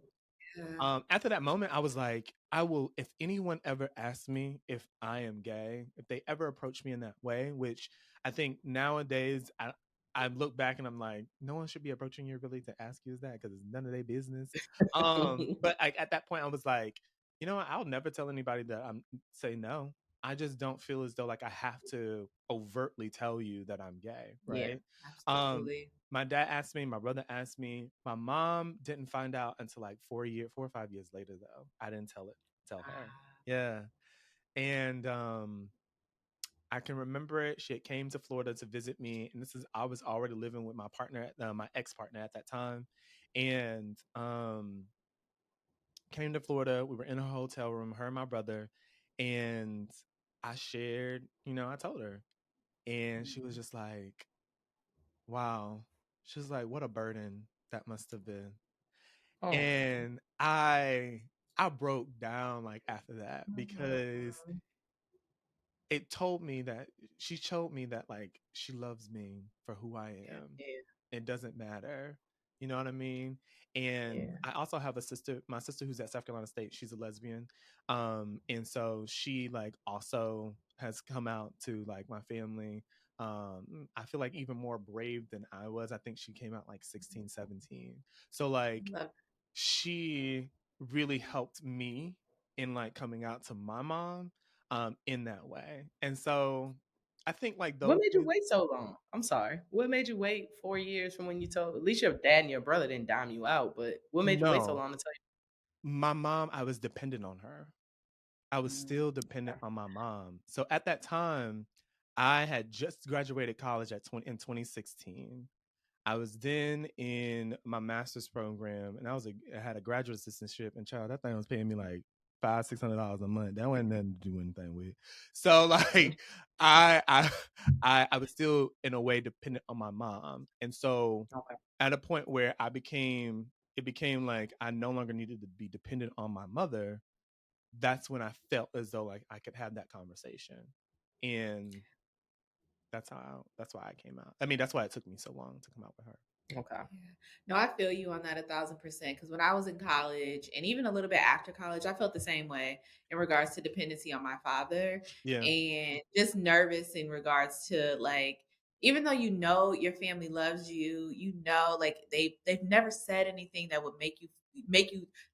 C: Yeah.
A: After that moment, I was like, I will, if anyone ever asks me if I am gay, if they ever approach me in that way, which I think nowadays I look back and I'm like, no one should be approaching you really to ask you is that because it's none of their business. But at that point, I was like, you know what? I'll never tell anybody that I'm say no. I just don't feel as though like I have to overtly tell you that I'm gay,
B: Yeah.
A: right? Um,
C: Absolutely.
A: my dad asked me, my brother asked me, my mom didn't find out until like 4 or 5 years later though. I didn't tell her. Yeah. And I can remember it. She had came to Florida to visit me, and this is I was already living with my partner, my ex partner at that time, and came to Florida. We were in a hotel room, her and my brother, and I shared. I told her, and she was just like, "Wow." She was like, "What a burden that must have been."
B: Oh.
A: And I broke down like after that because it told me that she showed me that like she loves me for who I am.
B: Yeah.
A: It doesn't matter. You know what I mean? And
B: Yeah.
A: I also have a sister, my sister who's at South Carolina State, she's a lesbian. And so she like also has come out to like my family. I feel like even more brave than I was. I think she came out like 16, 17. So like
C: Love.
A: she really helped me in like coming out to my mom in that way. And so I think like
B: What
A: those
B: made you
A: things,
B: wait so long? I'm sorry. What made you wait 4 years from when you told? At least your dad and your brother didn't dime you out, but what made you wait so
A: no,
B: long to tell
A: my mom, I was dependent on her. I
B: you?
A: was still dependent
B: Okay.
A: on my mom. So at that time, I had just graduated college in 2016. I was then in my master's program, and I had a graduate assistantship. And child, that thing was paying me like $500-$600 a month. That wasn't nothing to do anything with. So like, I I I was still in a way dependent on my mom, and so
B: Okay.
A: at a point where it became like I no longer needed to be dependent on my mother. That's when I felt as though like I could have that conversation, and that's why I came out. I mean, that's why it took me so long to come out with her.
B: Okay.
C: Yeah. No, I feel you on that 1,000%. Because when I was in college and even a little bit after college, I felt the same way in regards to dependency on my father
A: Yeah.
C: and just nervous in regards to like, even though you know your family loves you, you know, like they've never said anything that would make you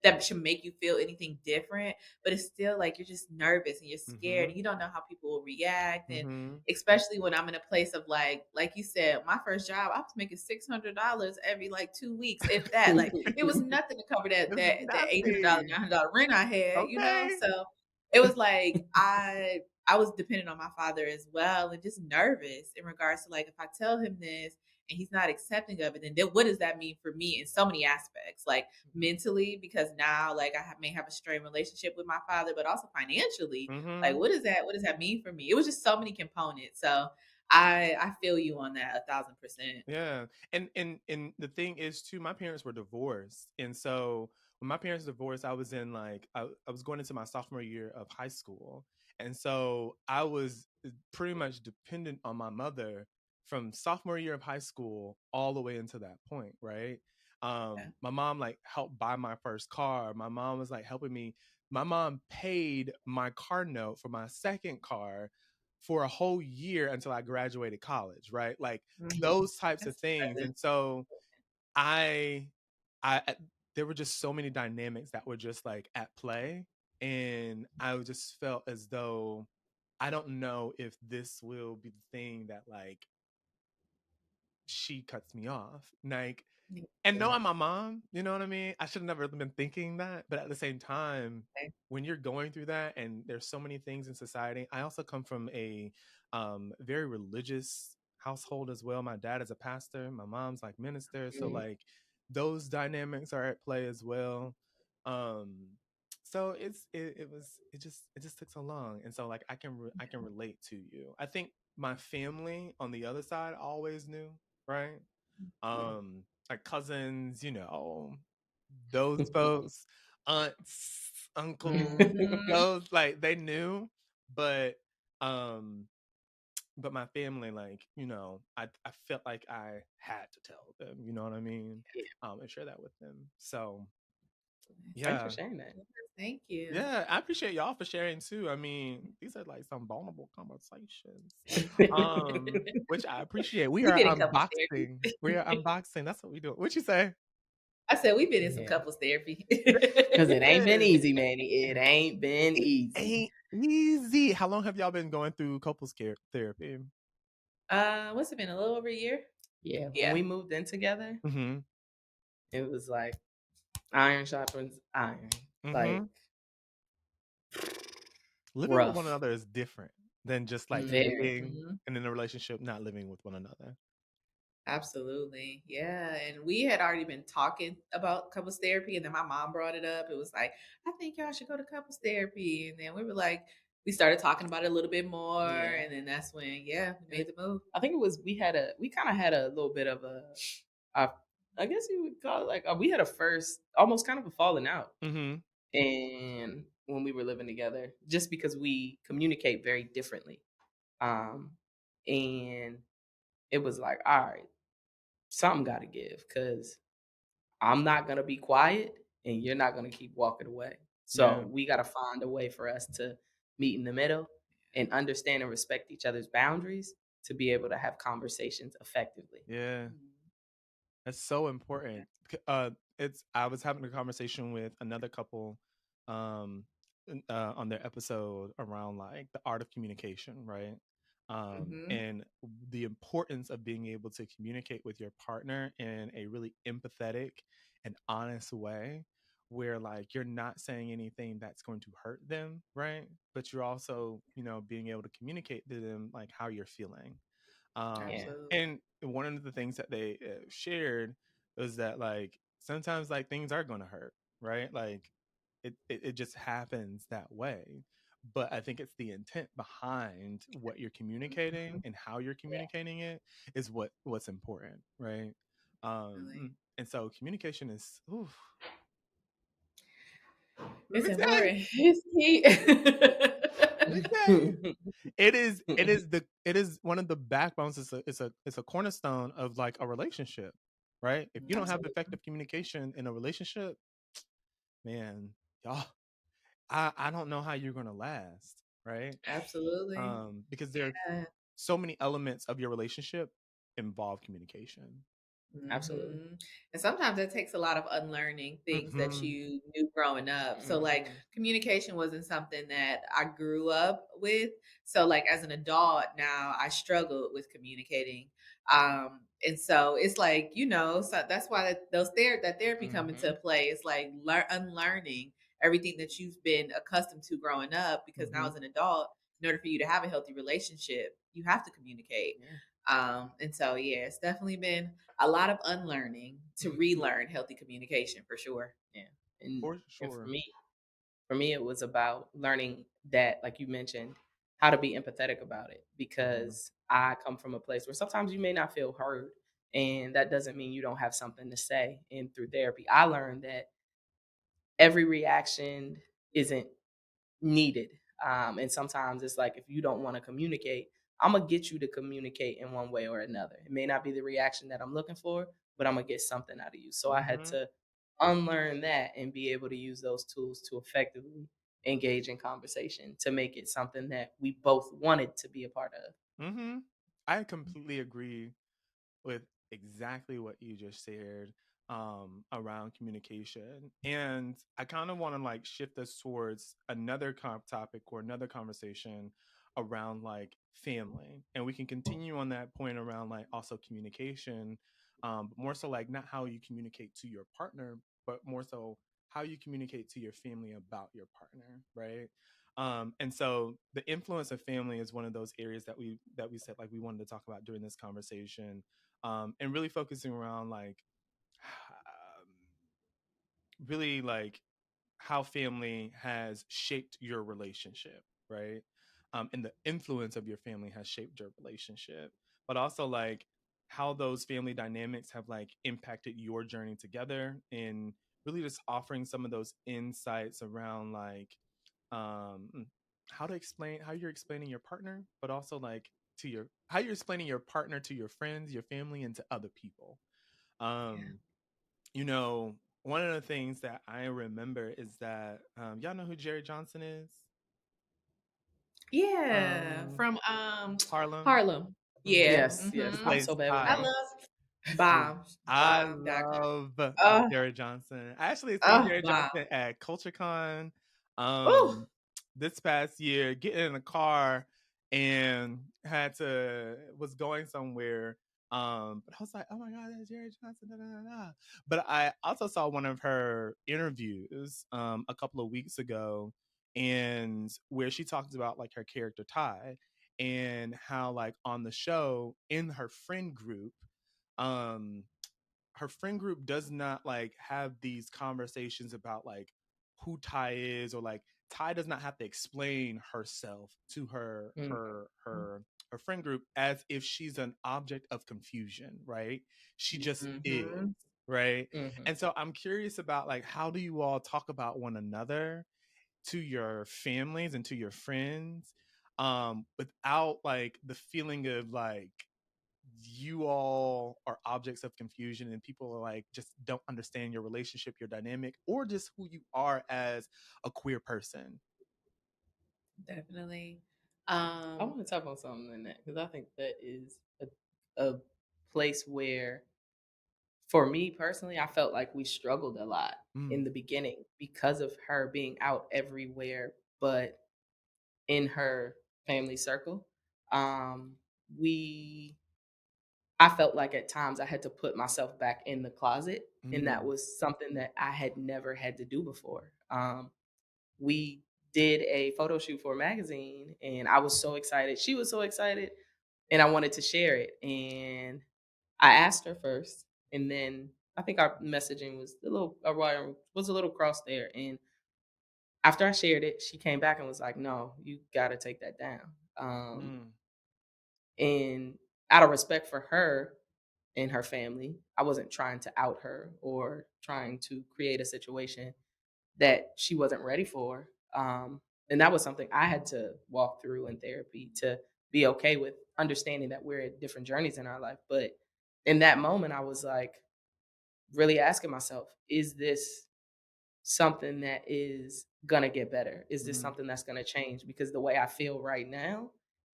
C: that should make you feel anything different, but it's still like you're just nervous and you're scared
A: Mm-hmm.
C: and you don't know how people will react. And
A: Mm-hmm.
C: especially when I'm in a place of like you said, my first job, I was making $600 every like 2 weeks, if that. Like it was nothing to cover
A: It's
C: that $800,
A: nothing.
C: $900 rent I had, you know.
A: Okay.
C: So it was like I was dependent on my father as well, and just nervous in regards to like if I tell him this and he's not accepting of it, then what does that mean for me in so many aspects, like mentally, because now like may have a strained relationship with my father, but also financially, like,
A: Mm-hmm.
C: what does that mean for me? It was just so many components. So I feel you on that 1,000%.
A: Yeah. And the thing is too, my parents were divorced. And so when my parents divorced, I was in like I was going into my sophomore year of high school. And so I was pretty much dependent on my mother from sophomore year of high school all the way into that point, right?
C: Yeah.
A: My mom like helped buy my first car. My mom was like helping me. My mom paid my car note for my second car for a whole year until I graduated college, right? Like
B: Mhm.
A: those types of
C: That's
A: things.
C: impressive.
A: And so I I there were just so many dynamics that were just like at play, and I just felt as though I don't know if this will be the thing that like she cuts me off. Like, and
C: Yeah.
A: knowing my mom, you know what I mean? I should have never been thinking that. But at the same time,
C: Okay.
A: when you're going through that and there's so many things in society, I also come from a very religious household as well. My dad is a pastor, my mom's like minister. So
B: Mhm.
A: like those dynamics are at play as well. Um so it just took so long. And so like I can relate to you. I think my family on the other side always knew, right? Like cousins, those folks, aunts, uncles,
C: Mhm.
A: those like they knew, but um but my family, like, I felt like I had to tell them, you know what I mean?
B: Yeah.
A: And share that with them. So
B: Thanks for
A: Yeah.
B: sharing that.
C: Thank you.
A: Yeah, I appreciate y'all for sharing too. I mean, these are like some vulnerable conversations. Which I appreciate. We
C: We've
A: are
C: been in couples therapy.
A: unboxing. We are unboxing. That's what we do. What you say?
C: I said we've been in some
B: Yeah.
C: couples therapy.
B: Because it ain't been
A: Yes.
B: easy, Manny. It ain't been
A: It
B: easy.
A: ain't easy. How long have y'all been going through couples care therapy?
C: What's it been? A little over a year?
B: Yeah, when
C: Yeah.
B: we moved in together,
A: Mm-hmm.
B: it was like iron sharpens iron. Like
A: Mm-hmm. Living with one
B: rough.
A: another is different than just like
B: Very.
A: dating
C: Mhm.
A: and in a relationship not living with one another.
C: Absolutely. Yeah. And we had already been talking about couples therapy, and then my mom brought it up. It was like, I think y'all should go to couples therapy. And then we were like, we started talking about it a little bit more.
B: Yeah.
C: And then that's when, yeah, we made the move.
B: I think it was we kind of had a little bit of a I guess you would call it like we had a first almost kind of a falling out,
A: Mm-hmm.
B: and when we were living together, just because we communicate very differently, and it was like, all right, something got to give because I'm not gonna be quiet, and you're not gonna keep walking away.
A: Yeah.
B: So we got to find a way for us to meet in the middle and understand and respect each other's boundaries to be able to have conversations effectively.
A: Yeah.
C: Mhm.
A: That's so important. It's I was having a conversation with another couple, um, on their episode around like the art of communication, right?
C: Mhm.
A: And the importance of being able to communicate with your partner in a really empathetic and honest way, where like you're not saying anything that's going to hurt them, right? But you're also, being able to communicate to them like how you're feeling.
B: Yeah.
C: Absolutely.
A: And one of the things that they shared was that like sometimes like things are going to hurt, right? Like it just happens that way. But I think it's the intent behind what you're communicating
C: Mhm.
A: and how you're
B: Yeah.
A: communicating it is what's important, right?
C: Really.
A: And so communication is, oof, let
C: It's
A: me say,
C: important. It's key.
A: let me say, it is one of the backbones. It's a cornerstone of like a relationship, right? If you don't have
C: Mhm.
B: Absolutely.
A: effective communication in a relationship, man, y'all, I don't know how you're gonna last, right?
C: Absolutely.
A: Because there are
C: Yeah.
A: so many elements of your relationship involve communication.
B: Absolutely.
C: Mhm. And sometimes it takes a lot of unlearning things that
A: Hmm.
C: you knew growing up. So, like,
B: Mhm.
C: communication wasn't something that I grew up with. So, like, as an adult now, I struggle with communicating. And so it's like, so that's why that therapy come into
B: Mhm.
C: play. It's like unlearning everything that you've been accustomed to growing up, because now
B: Mhm.
C: as an adult, in order for you to have a healthy relationship, you have to communicate.
B: Yeah.
C: And so, yeah, it's definitely been a lot of unlearning to relearn healthy communication for sure.
B: Yeah. And
A: For
B: and for
A: sure.
B: me, it was about learning that, like you mentioned, how to be empathetic about it
A: Hmm.
B: because I come from a place where sometimes you may not feel heard, and that doesn't mean you don't have something to say. And through therapy, I learned that every reaction isn't needed. And sometimes it's like if you don't want to communicate, I'm gonna get you to communicate in one way or another. It may not be the reaction that I'm looking for, but I'm gonna get something out of you. So I had
A: Hmm.
B: to unlearn that and be able to use those tools to effectively engage in conversation to make it something that we both wanted to be a part of.
A: Hmm. I completely agree with exactly what you just shared, around communication. And I kind of want to like shift us towards another topic or another conversation around like family. And we can continue on that point around like also communication, but more so like not how you communicate to your partner, but more so how you communicate to your family about your partner, right? And so the influence of family is one of those areas that we said like we wanted to talk about during this conversation, and really focusing around like really like how family has shaped your relationship, right? And the influence of your family has shaped your relationship, but also like how those family dynamics have like impacted your journey together, and really just offering some of those insights around like, how to explain how you're explaining your partner, but also like to your how you're explaining your partner to your friends, your family, and to other people.
C: Yeah.
A: Um, you know, one of the things that I remember is that y'all know who Jerry Johnson is?
C: Yeah,
A: Um,
C: from
A: Harlem.
C: Harlem. Yeah.
A: Mm-hmm.
B: Yes, yes.
A: He
B: I'm
C: Mhm.
A: plays
B: so bad with
C: I
A: Ty.
B: names.
C: love Bomb.
A: I
C: Bomb. Dot
A: love
C: com.
A: Jared Johnson. I actually seen
C: Oh,
A: Jared
C: bomb.
A: Johnson at CultureCon
C: Oh,
A: this past year, getting in a car and had to was going somewhere. But I was like, oh my god, that's Jared Johnson. Da, da, da, da. But I also saw one of her interviews a couple of weeks ago, and where she talks about like her character Ty and how like on the show in her friend group um her friend group does not like have these conversations about like who Ty is, or like Ty does not have to explain herself to
B: Mm,
A: her friend group as if she's an object of confusion, right? She just is,
B: mhm,
A: right?
B: mhm.
A: And so I'm curious about like how do you all talk about one another to your families and to your friends without like the feeling of like you all are objects of confusion and people are like just don't understand your relationship, your dynamic, or just who you are as a queer person.
C: definitely.
B: I want to talk on something in that because I think that is a place where, for me personally, I felt like we struggled a lot in
A: Mm,
B: the beginning because of her being out everywhere, but in her family circle. Um, we I felt like at times I had to put myself back in the closet, and that
A: mm,
B: was something that I had never had to do before. We did a photo shoot for a magazine, and I was so excited. She was so excited, and I wanted to share it. And I asked her first, and then I think our messaging was a little crossed there. And after I shared it, she came back and was like, "No, you got to take that down."
A: mm,
B: And out of respect for her and her family, I wasn't trying to out her or trying to create a situation that she wasn't ready for. And that was something I had to walk through in therapy to be okay with understanding that we're at different journeys in our life. But in that moment, I was like really asking myself, is this something that is gonna get better? Is this
A: mm.
B: something that's gonna change? Because the way I feel right now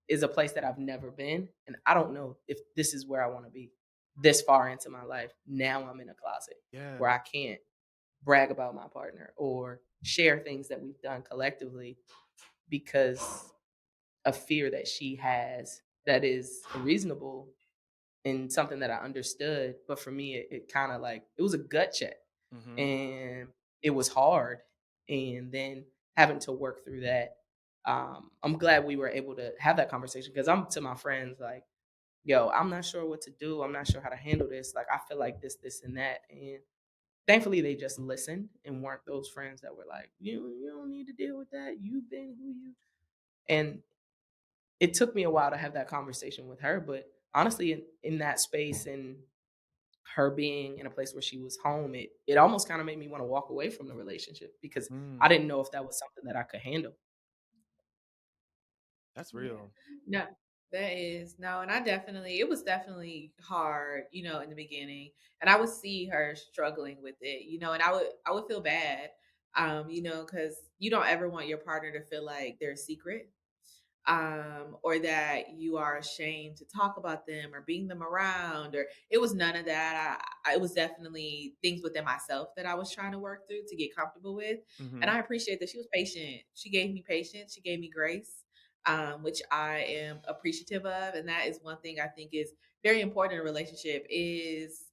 B: is a place that I've never been. And I don't know if this is where I wanna be this far into my life. Now I'm in a closet
A: Yeah.
B: where I can't brag about my partner or share things that we've done collectively because of fear that she has that is reasonable and something that I understood. But for me, it kind of like it was a gut check
A: Mm-hmm.
B: and it was hard. And then having to work through that, I'm glad we were able to have that conversation because I'm to my friends like, yo, I'm not sure what to do. I'm not sure how to handle this. Like, I feel like this, and that. And thankfully, they just listened and weren't those friends that were like, you don't need to deal with that. You've been who you. And it took me a while to have that conversation with her, but honestly, in that space and her being in a place where she was home, it almost kind of made me want to walk away from the relationship because I
A: Mm.
B: didn't know if that was something that I could handle.
A: That's
C: Yeah.
A: real.
C: No, that is no, and it was definitely hard, in the beginning. And I would see her struggling with it, and I would feel bad, because you don't ever want your partner to feel like they're a secret, or that you are ashamed to talk about them or bring them around, or it was none of that. It was definitely things within myself that I was trying to work through to get comfortable with. And
A: Mm-hmm.
C: I appreciate that she was patient. She gave me patience. She gave me grace, which I am appreciative of. And that is one thing I think is very important in a relationship is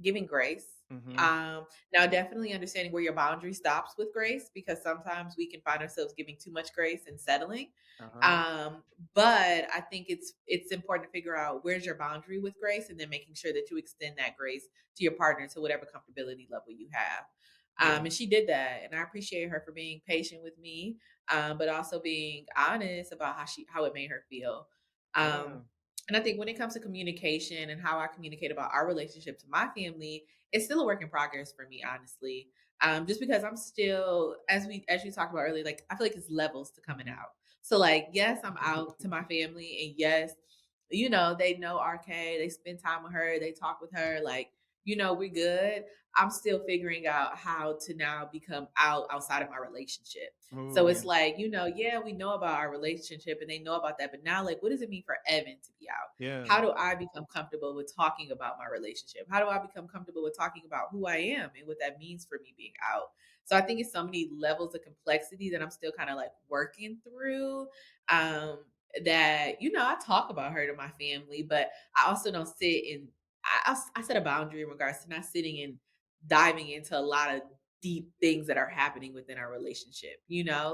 C: giving grace.
A: Mm-hmm.
C: Now, definitely understanding where your boundary stops with grace, because sometimes we can find ourselves giving too much grace and settling.
A: Uh-huh.
C: um but I think it's important to figure out where's your boundary with grace, and then making sure that you extend that grace to your partner to whatever comfortability level you have.
A: Yeah.
C: And she did that, and I appreciate her for being patient with me, but also being honest about how it made her feel.
A: Yeah.
C: And I think when it comes to communication and how I communicate about our relationship to my family, it's still a work in progress for me, honestly. Just because I'm still, as you talked about earlier, like I feel like it's levels to coming
A: Mm-hmm.
C: out. So like, yes, I'm out to my family, and yes, they know RK, they spend time with her, they talk with her, like we're good. I'm still figuring out how to now become outside of my relationship. So it's
A: Ooh,
C: like, yeah, we know about our relationship and they know about that, but now like what does it mean for Evan to be out?
A: yeah.
C: How do I become comfortable with talking about my relationship? How do I become comfortable with talking about who I am and what that means for me being out? So I think it's so many levels of complexity that I'm still kind of like working through. Um, that I talk about her to my family, but I also don't sit and I set a boundary in regards to not sitting and diving into a lot of deep things that are happening within our relationship.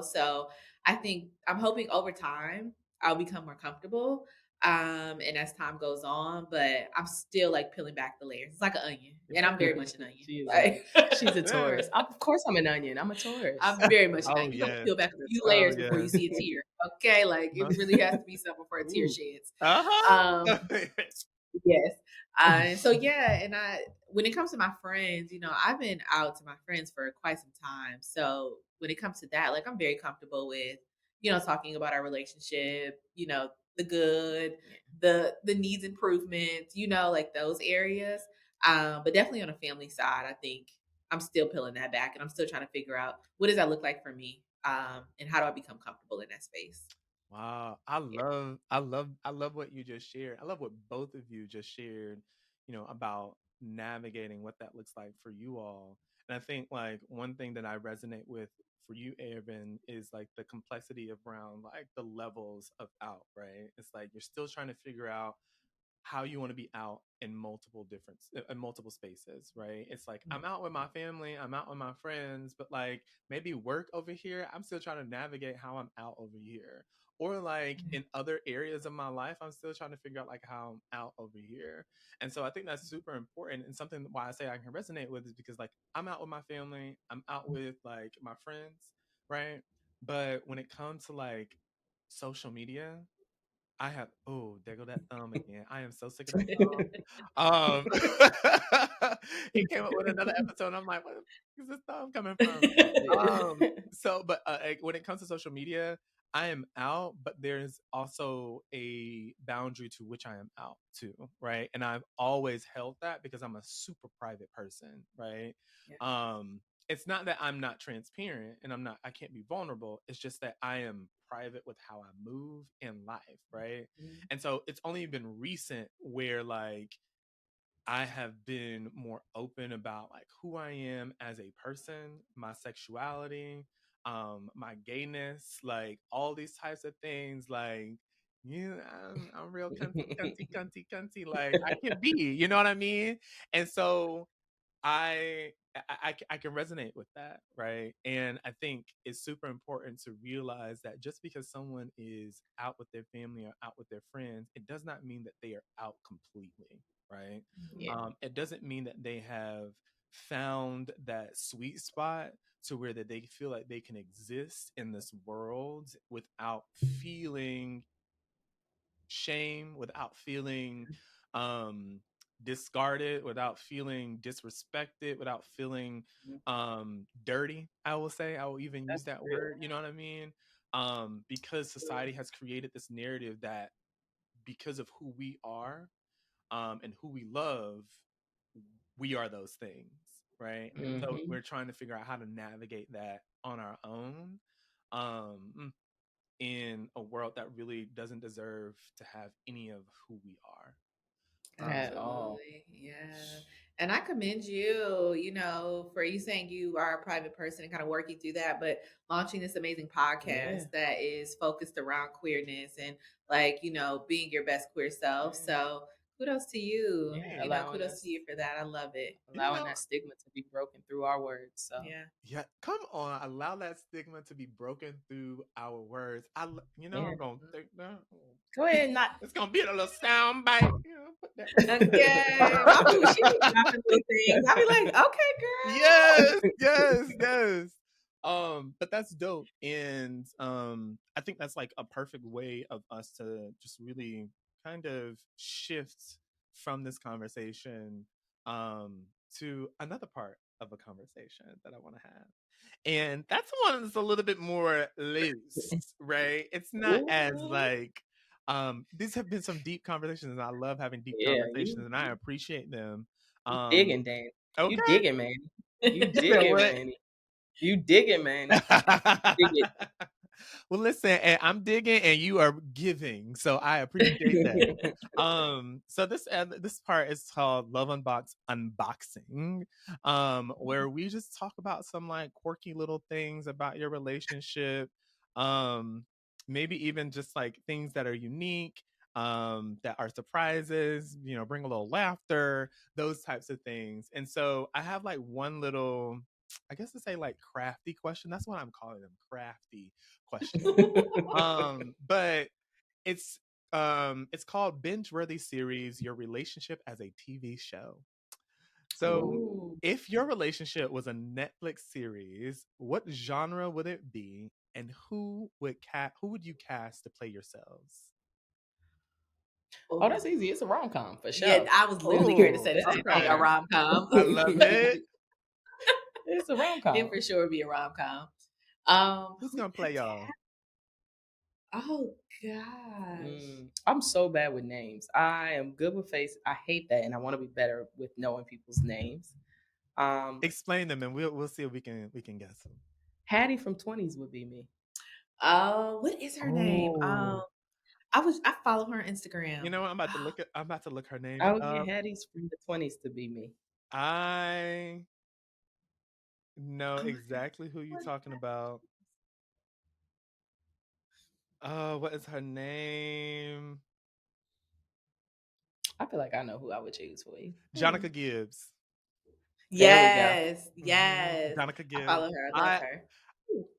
C: So I think I'm hoping over time I'll become more comfortable. And as time goes on, but I'm still like peeling back the layers. It's like an onion, and I'm very much an onion.
B: She is
C: Like,
B: she's a
A: Yeah.
B: Taurus. Of course, I'm an onion. I'm a Taurus.
C: I'm very much an
A: Oh
C: onion. You have to
A: yes.
C: peel back a few
A: Oh
C: layers before you
A: yes.
C: see a tear. Okay, like it really has to be something before a tear
A: Ooh.
C: sheds.
A: Uh-huh.
C: Um, Yes. So yeah, and when it comes to my friends, I've been out to my friends for quite some time. So when it comes to that, like I'm very comfortable with, talking about our relationship, the good, the needs improvements, like those areas. But definitely on a family side, I think I'm still peeling that back and I'm still trying to figure out what does that look like for me? And how do I become comfortable in that space?
A: Wow.
C: Yeah.
A: I love what you just shared. I love what both of you just shared, about navigating what that looks like for you all. And I think like one thing that I resonate with for you, Evan, is like the complexity around like the levels of out, right? It's like you're still trying to figure out how you want to be out in multiple spaces, right? It's like I'm out with my family, I'm out with my friends, but like maybe work over here, I'm still trying to navigate how I'm out over here. Or like in other areas of my life, I'm still trying to figure out like how I'm out over here. And so I think that's super important, and something why I say I can resonate with is because like I'm out with my family, I'm out with like my friends, right? But when it comes to like social media, I have there go that thumb again. I am so sick of that thumb. Um he came up with another episode. I'm like, where the fuck is this thumb coming from? But like, when it comes to social media, I am out, but there's also a boundary to which I am out to, right? And I've always held that because I'm a super private person, right?
C: Yeah.
A: Um, it's not that I'm not transparent and I can't be vulnerable. It's just that I am private with how I move in life, right?
C: Mhm.
A: And so it's only been recent where like I have been more open about like who I am as a person, my sexuality, my gayness, like all these types of things. Like, I'm real cunty. Like I can be, you know what I mean? And so I can resonate with that, right? And I think it's super important to realize that just because someone is out with their family or out with their friends, it does not mean that they are out completely, right?
B: Yeah.
A: It doesn't mean that they have found that sweet spot to where that they feel like they can exist in this world without feeling shame, without feeling um discarded, without feeling disrespected, without feeling dirty. I will say, I will even use
B: That's
A: that
B: real.
A: word, you know what I mean? Because society has created this narrative that because of who we are, and who we love, we are those things, right? And so
B: Mm-hmm.
A: we're trying to figure out how to navigate that on our own, in a world that really doesn't deserve to have any of who we are.
B: At all.
C: Absolutely. Yeah. And I commend you, for you saying you are a private person and kind of working through that, but launching this amazing
B: Yeah.
C: podcast that is focused around queerness and like, being your best queer self.
B: Yeah.
C: So kudos to you.
B: Yeah.
C: Kudos to you for that. I love it.
A: You
B: Allowing
A: know,
B: that stigma to be broken through our words. So
C: Yeah.
A: yeah, come on, allow that stigma to be broken through our words.
B: yeah.
A: I'm gonna take that.
B: Go ahead, not
A: It's gonna be a little sound bite. Put that right
C: Okay. My boo, she be dropping little things. I'll be like, okay, girl.
A: yes, yes. But that's dope. And I think that's like a perfect way of us to just really kind of shift from this conversation to another part of a conversation that I want to have. And that's one that's a little bit more loose, right? It's not as
B: Ooh.
A: like these have been some deep conversations, and I love having deep
B: Yeah,
A: conversations, and I appreciate them.
B: Digging, Dan.
A: Okay.
B: You digging, Manny. You
A: You said
B: digging,
A: what?
B: Manny. You digging, Manny. Dig it.
A: Well, listen, and I'm digging, and you are giving, so I appreciate that. So this part is called Love Unboxing, where we just talk about some like quirky little things about your relationship, maybe even just like things that are unique, that are surprises, bring a little laughter, those types of things. And so I have like one little, I guess to say like crafty question. That's what I'm calling them, crafty question. But it's called Binge Worthy Series: Your Relationship as a TV Show. So
C: Ooh.
A: if your relationship was a Netflix series, what genre would it be, and who would you cast to play yourselves?
B: Oh, that's easy. It's a rom-com for sure.
C: Yeah, I was literally going to
A: Oh,
C: say the same thing. A
A: okay.
C: rom com.
A: I love it.
B: It's a rom-com.
C: It for sure would be a rom com.
A: Who's gonna play y'all?
C: Oh gosh.
B: I'm so bad with names. I am good with face. I hate that, and I want to be better with knowing people's names.
A: Explain them, and we'll see if we can guess them.
B: Hattie from 20s would be me.
C: What is her name? I follow her on Instagram.
A: You know what? I'm about to look her name
B: I would
A: up.
B: get Hattie's from the 20s to be me.
A: I know exactly who you're talking about. What is her name?
B: I feel like I know who I would choose for you.
A: Jonica Gibbs.
C: Yes, yes.
A: Jonica Gibbs.
C: I follow her. I love her.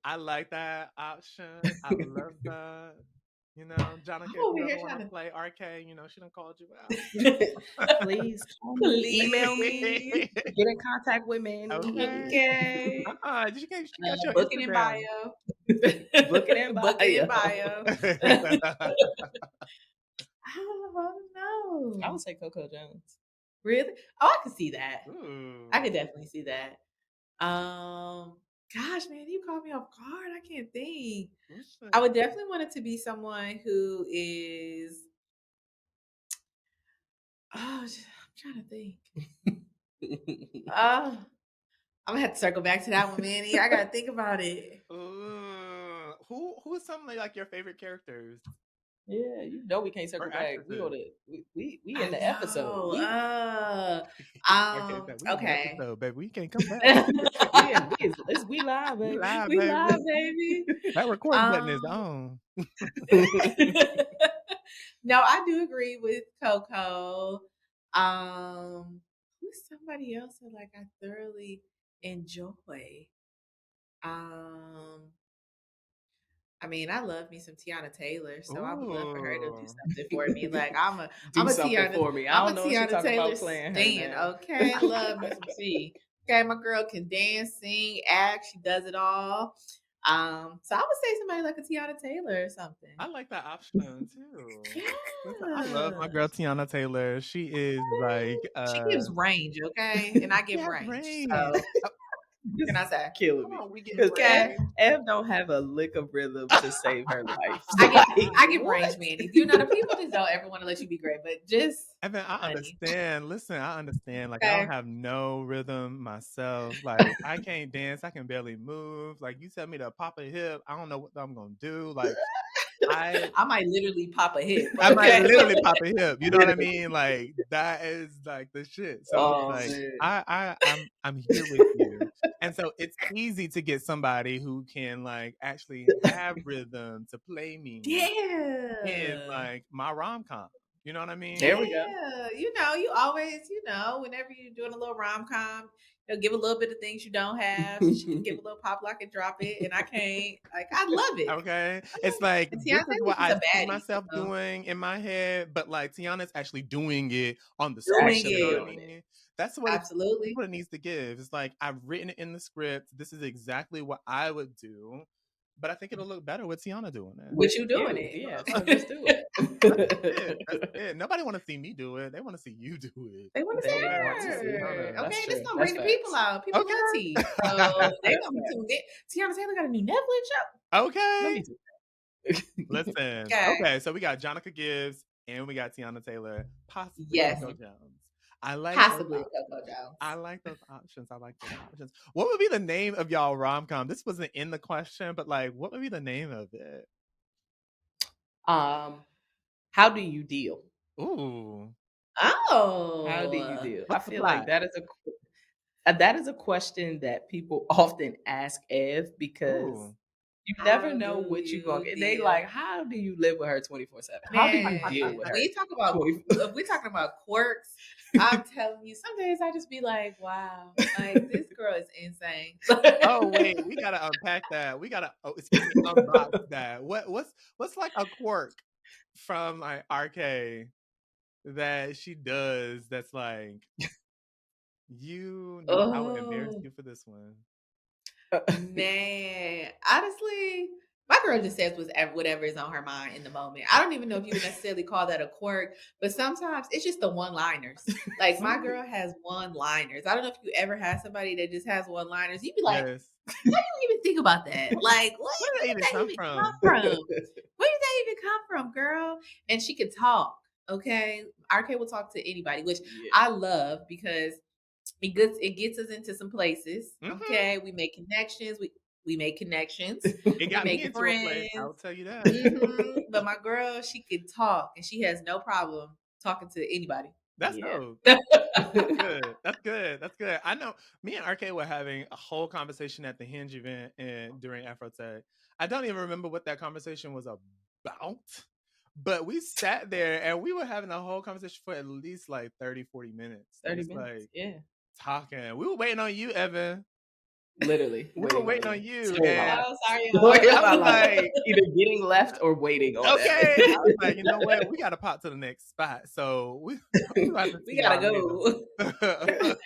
A: I like that option. I love that. Jonica, if
C: over
A: you
C: here
A: ever want
C: trying
A: to
C: to-
A: play RK, she done called you out.
B: Please call me, email me, get in contact with Manny.
C: Okay.
A: You got your
C: Book it in
A: Instagram.
C: bio.
B: Book it in
C: Book it in
B: bio.
C: bio. I don't know.
B: I would say Coco Jones.
C: Really? Oh, I could see that.
A: Ooh.
C: I could definitely see that. Gosh, man, you caught me off guard. I can't think. I would definitely want it to be someone who is. Oh, I'm trying to think. I'm gonna have to circle back to that one, Manny. I gotta think about it.
A: Who is some like your favorite characters?
B: Yeah, we can't circle back. We on we in the episode.
C: Okay.
A: Baby, we can't come back.
B: we live, baby.
C: We live, baby.
A: That recording button is on.
C: No, I do agree with Coco. Who's somebody else that like I thoroughly enjoy? I mean, I love me some Tiana Taylor, so I would love for her to do something for me. Like I'm a
B: something
C: Tiana,
B: for me. I don't know what you're
C: Tiana
B: talking
C: Taylor
B: about playing
C: stan. Okay, I love me some T. Okay, my girl can dance, sing, act. She does it all. So I would say somebody like a Tiana Taylor or something.
A: I like that option too.
C: Yeah.
A: I love my girl Tiana Taylor. She is like
C: she gives range, okay, and I give range. So what can I say?
B: Killing me.
A: We get
C: Okay.
B: Ev don't have a lick of rhythm to save her life.
C: I give range, Manny. The people just don't ever want to let you be great, but just
A: Evan, I understand. Listen, I understand. Like
C: Okay.
A: I don't have no rhythm myself. Like I can't dance. I can barely move. Like you tell me to pop a hip, I don't know what I'm gonna do. Like
C: I might literally pop a hip.
A: I might literally pop a hip. You know what I mean? Like that is like the shit. So like I'm here with you. And so it's easy to get somebody who can like actually have rhythm to play me.
C: Yeah.
A: In like my rom-com. You know what I mean?
B: There we go.
C: You always, whenever you're doing a little rom-com, give a little bit of things you don't have. She can give a little pop, lock, and drop it, and I can't. Like, I love it.
A: Okay, it's like this is what I see myself doing in my head, but like Tiana's actually doing it on the script. You know what I mean? That's what
C: absolutely
A: what it needs to give. It's like I've written it in the script. This is exactly what I would do. But I think it'll look better with Tiana doing it.
C: With you doing it.
B: Yeah, so just do it.
A: That's it. Nobody want to see me do it. They want to see you do it.
C: They want to see her. Okay, this gonna bring the people out. People want to see. So they gonna be tuned in. Tiana Taylor got a new Netflix show.
A: Okay. Listen. Okay, so we got Jonica Gibbs and we got Tiana Taylor. Possibly Coco Jones. I like those
C: Possibly a
A: options.
C: Coco Jones.
A: I like those options. I like those options. What would be the name of y'all rom com? This wasn't in the question, but like, what would be the name of it?
B: How do you deal?
A: Ooh,
B: How do you
C: Oh,
B: deal? I
A: what's the
B: feel like
A: plot?
B: that is a question that people often ask Ev because
A: Ooh,
B: you never
C: how
B: know
C: do
B: what you gonna
C: you
B: get. They
C: deal?
B: like, how do you live with her 24/7? How do you
C: Man,
B: deal with her
C: we talk about
B: 24?
C: if we talking about quirks. I'm telling you, some days I just be like, wow, like this girl is insane.
A: oh wait, we gotta unpack that. We gotta, oh, excuse me, unbox that. What's like a quirk from like RK that she does that's like you know I would embarrass
C: Oh
A: you for this one.
C: man, honestly, my girl just says whatever is on her mind in the moment. I don't even know if you would necessarily call that a quirk, but sometimes it's just the one-liners. Like my
A: Some
C: girl has one-liners. I don't know if you ever had somebody that just has one-liners. You'd be like,
A: yes.
C: why do you even think about that? Like,
A: Where did
C: where
A: that
C: did
A: even
C: that
A: come
C: even come
A: from?
C: from? Where did that even come from, girl? And she could talk. Okay, RK will talk to anybody, which
B: Yeah.
C: I love because it gets us into some places.
A: Mm-hmm.
C: Okay, we make connections. We make connections.
A: It
C: We
A: got me
C: make
A: into a place.
C: friends.
A: I'll tell you that.
C: But my girl, she can talk, and she has no problem talking to anybody.
A: That's
B: Yeah.
A: dope. That's good. That's good. That's good. I know me and RK were having a whole conversation at the Hinge event and during Afrotech. I don't even remember what that conversation was about, but we sat there and we were having a whole conversation for at least like 30, 40 minutes.
B: 30
A: Just
B: minutes.
A: like
B: Yeah.
A: talking. We were waiting on you, Evan.
B: Literally
A: We were
B: waiting on
A: waiting
B: you.
A: on you.
B: Story of my life.
A: And
C: Oh, sorry,
B: Story
C: y'all.
B: of
A: I
B: my
A: was
B: life.
A: like,
B: Either getting left or waiting on
A: okay. I was like, you know
B: that.
A: what? We got to pop to the next spot. So we have to
C: We
A: see
C: gotta
A: y'all
C: go.
A: later.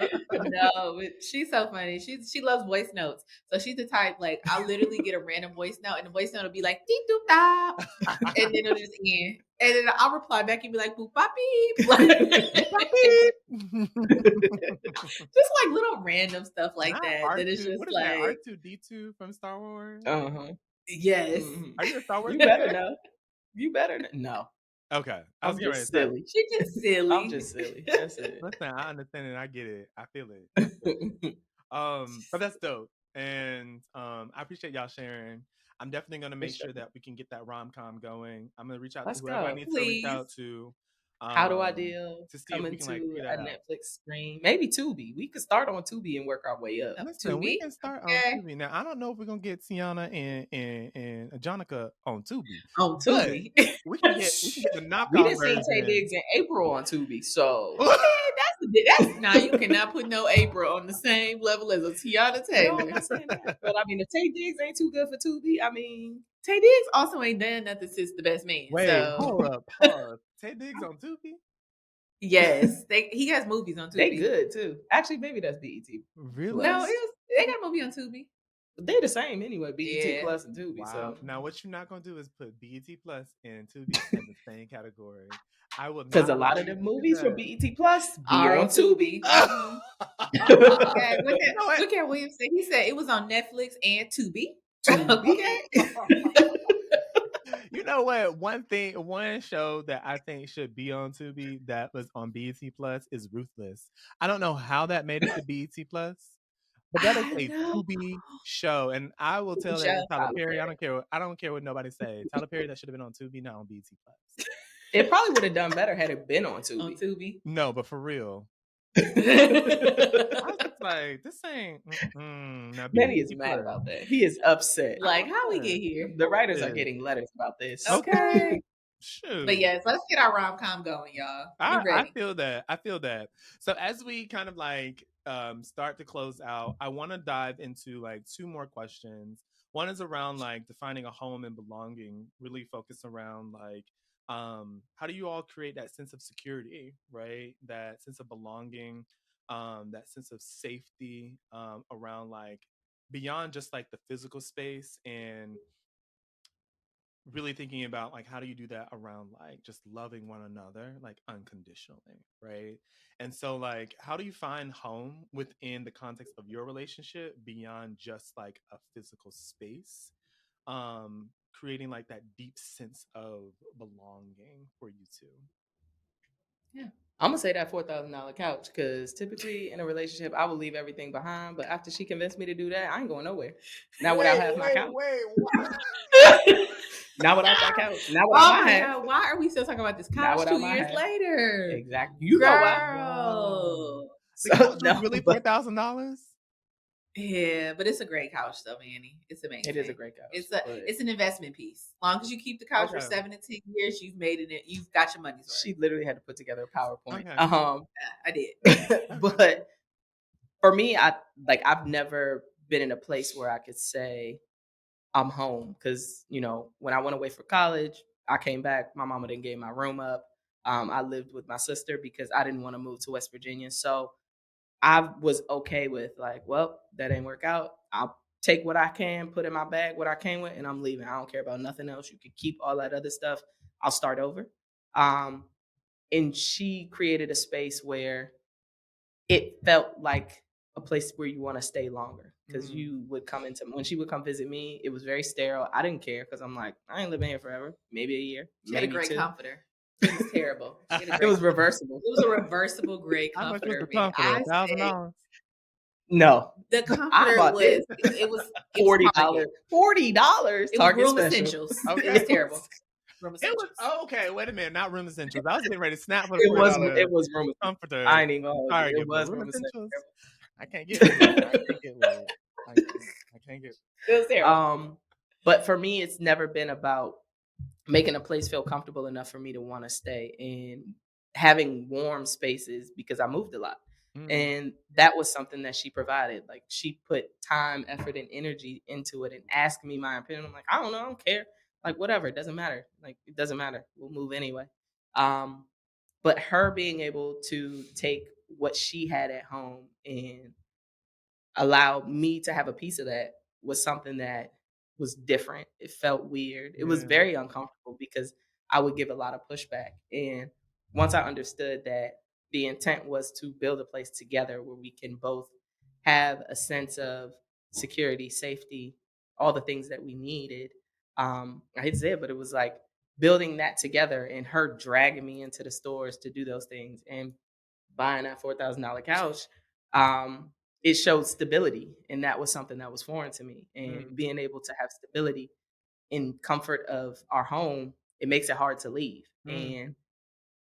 C: No, but she's so funny. She loves voice notes. So she's the type like I'll literally get a random voice note, and the voice note will be like dee doo da, and then it'll just end, and then I'll reply back and be like boop bop beep, just like little random stuff like
A: Not
C: that. That is
A: R2.
C: just
A: What is that?
C: like
A: R2D2 from Star Wars?
B: Uh-huh.
C: yes.
B: Mhm.
A: Are you a Star Wars
B: You better
A: fan?
B: know. You better know. No.
A: Okay. I was
B: I'm
A: getting ready
B: just
A: to say.
B: silly.
C: She's just
B: I'm
C: silly.
B: just silly. That's it.
A: Listen, I understand it. I get it. I feel it. I feel it. But that's dope. And I appreciate y'all sharing. I'm definitely gonna
B: For
A: make
B: sure.
A: sure that we can get that rom com going. I'm gonna reach out to
B: Let's
A: whoever I
B: go.
A: need to reach
C: Please.
A: out
B: How do I deal?
A: to see if we
B: Coming
A: can like
B: to
A: figure
B: a
A: that out.
B: Netflix screen. Maybe Tubi. We could start on Tubi and work our way up.
A: Listen, we
C: Tubi.
A: can start on
C: Okay.
A: Tubi. Now I don't know if we're gonna get Tiana and Jonica on Tubi,
C: On
A: but
C: Tubi.
A: we can get the
B: We
A: knockoff
B: didn't see Tay
A: version.
B: Diggs in April on Tubi, so
C: That's now you cannot put no April on the same level as a Tiana
B: no, I'm
C: Taylor.
B: not saying that. But I mean, if Tay Diggs ain't too good for Tubi, I mean,
C: Tay Diggs also ain't done nothing since The Best Man.
A: Wait,
C: So
A: hold up, pause. Tay Diggs on Tubi?
C: yes, he has movies on
B: they
C: Tubi.
B: good too. Actually, maybe that's BET
A: Really?
C: No,
B: Plus.
C: they got a movie on Tubi.
B: But they the same anyway, BET
C: Yeah.
B: Plus and Tubi.
A: Wow.
B: So
A: Now, what you're not gonna do is put BET Plus and Tubi in the same category. I will
B: because
A: not
B: a lot
A: allow
B: of
A: you
B: the
A: to do
B: movies from
A: that.
B: BET Plus be
C: Are
B: on
C: on
B: Tubi.
C: Tubi. Mhm. Okay,
A: You know what?
C: look at William say. He said it was on Netflix and Tubi.
B: Tubi.
C: Okay.
A: You know what? One show that I think should be on Tubi that was on BET Plus is Ruthless. I don't know how that made it to BET Plus, but that is
C: I
A: a
C: know.
A: Tubi show, and I will tell that to
C: Show.
A: Tyler
B: Tyler
A: Perry. I
B: Perry.
A: don't care. I don't care what nobody say. Tyler Perry, that should have been on Tubi, not on BET Plus.
B: It probably would have done better had it been on
C: On
B: Tubi.
C: Tubi.
A: No, but for real, I was just like, this ain't. Now
B: Manny is
A: BET
B: mad
A: Plus.
B: about that. He is upset.
A: I'm
C: Like, how we
A: upset.
C: get here?
B: The writers are
A: Yes.
B: getting letters about this.
A: Okay.
C: But
A: Shoot.
C: yes, let's get our rom com going, y'all. We
A: I
C: ready.
A: feel that. I feel that. So as we kind of like start to close out, I want to dive into like two more questions. One is around like defining a home and belonging, really focus around like how do you all create that sense of security, right? That sense of belonging, that sense of safety around like beyond just like the physical space and really thinking about like how do you do that around like just loving one another like unconditionally, right? And so like how do you find home within the context of your relationship beyond just like a physical space, creating like that deep sense of belonging for you two?
C: Yeah.
B: I'm gonna say that $4,000 couch because typically in a relationship I will leave everything behind, but after she convinced me to do that, I ain't going nowhere. Not without half my couch.
A: What?
B: Not without that couch. Not without
C: Oh
B: my
C: my
B: half.
C: God, why are we still talking about this
B: Not
C: couch
B: without
C: 2
B: my
C: years
B: half.
C: later?
B: Exactly. You know why?
C: Girl.
A: The couch was really
B: but
A: $4,000.
C: Yeah, but it's a great couch though, Manny. It's amazing.
B: it is a great couch.
C: It's an investment piece. As long as you keep the couch for
A: Okay.
C: 7 to 10 years, you've made it. You've got your money's worth.
B: She literally had to put together a PowerPoint.
A: Okay.
C: I did.
B: But for me, I've never been in a place where I could say I'm home because when I went away for college, I came back. My mama didn't give my room up. I lived with my sister because I didn't want to move to West Virginia. So I was okay with well, that didn't work out. I'll take what I can, put in my bag what I came with, and I'm leaving. I don't care about nothing else. You can keep all that other stuff. I'll start over. And she created a space where it felt like a place where you want to stay longer because you would come into when she would come visit me. It was very sterile. I didn't care because I'm like, I ain't living here forever. Maybe a year.
C: She had a
B: maybe
C: great
B: 2.
C: comforter. It was terrible.
B: It was reversible.
C: It was a reversible great
A: How much was
C: comforter.
A: the comforter? $1,000.
B: No,
C: The
B: I
C: comforter
B: bought
C: was
B: this.
C: it was
B: $40.
C: Target.
B: $40.
C: It was
B: Target
C: room
B: special.
C: essentials.
A: Okay.
C: It was terrible. Room
A: It
C: essentials.
A: was okay. Wait a minute, not room essentials. I was getting ready to snap for the
B: It was
A: $40
B: room.
A: comforter.
B: I ain't even gonna hold you.
A: Target,
B: It
A: but
B: was
A: room
B: room
A: essentials.
B: essentials.
A: I can't get with it. I can't get with it. I can't get.
C: It was terrible.
B: But for me, it's never been about making a place feel comfortable enough for me to want to stay and having warm spaces because I moved a lot. And that was something that she provided. Like she put time, effort, and energy into it and asked me my opinion. I'm like, I don't know, I don't care. Like whatever, it doesn't matter. Like it doesn't matter. We'll move anyway. But her being able to take what she had at home and allow me to have a piece of that was something that was different. It felt weird. It was very uncomfortable because I would give a lot of pushback. And once I understood that the intent was to build a place together where we can both have a sense of security, safety, all the things that we needed. I hate to say it, but it was like building that together and her dragging me into the stores to do those things and buying that $4,000 couch. It showed stability, and that was something that was foreign to me. And being able to have stability in comfort of our home, it makes it hard to leave. And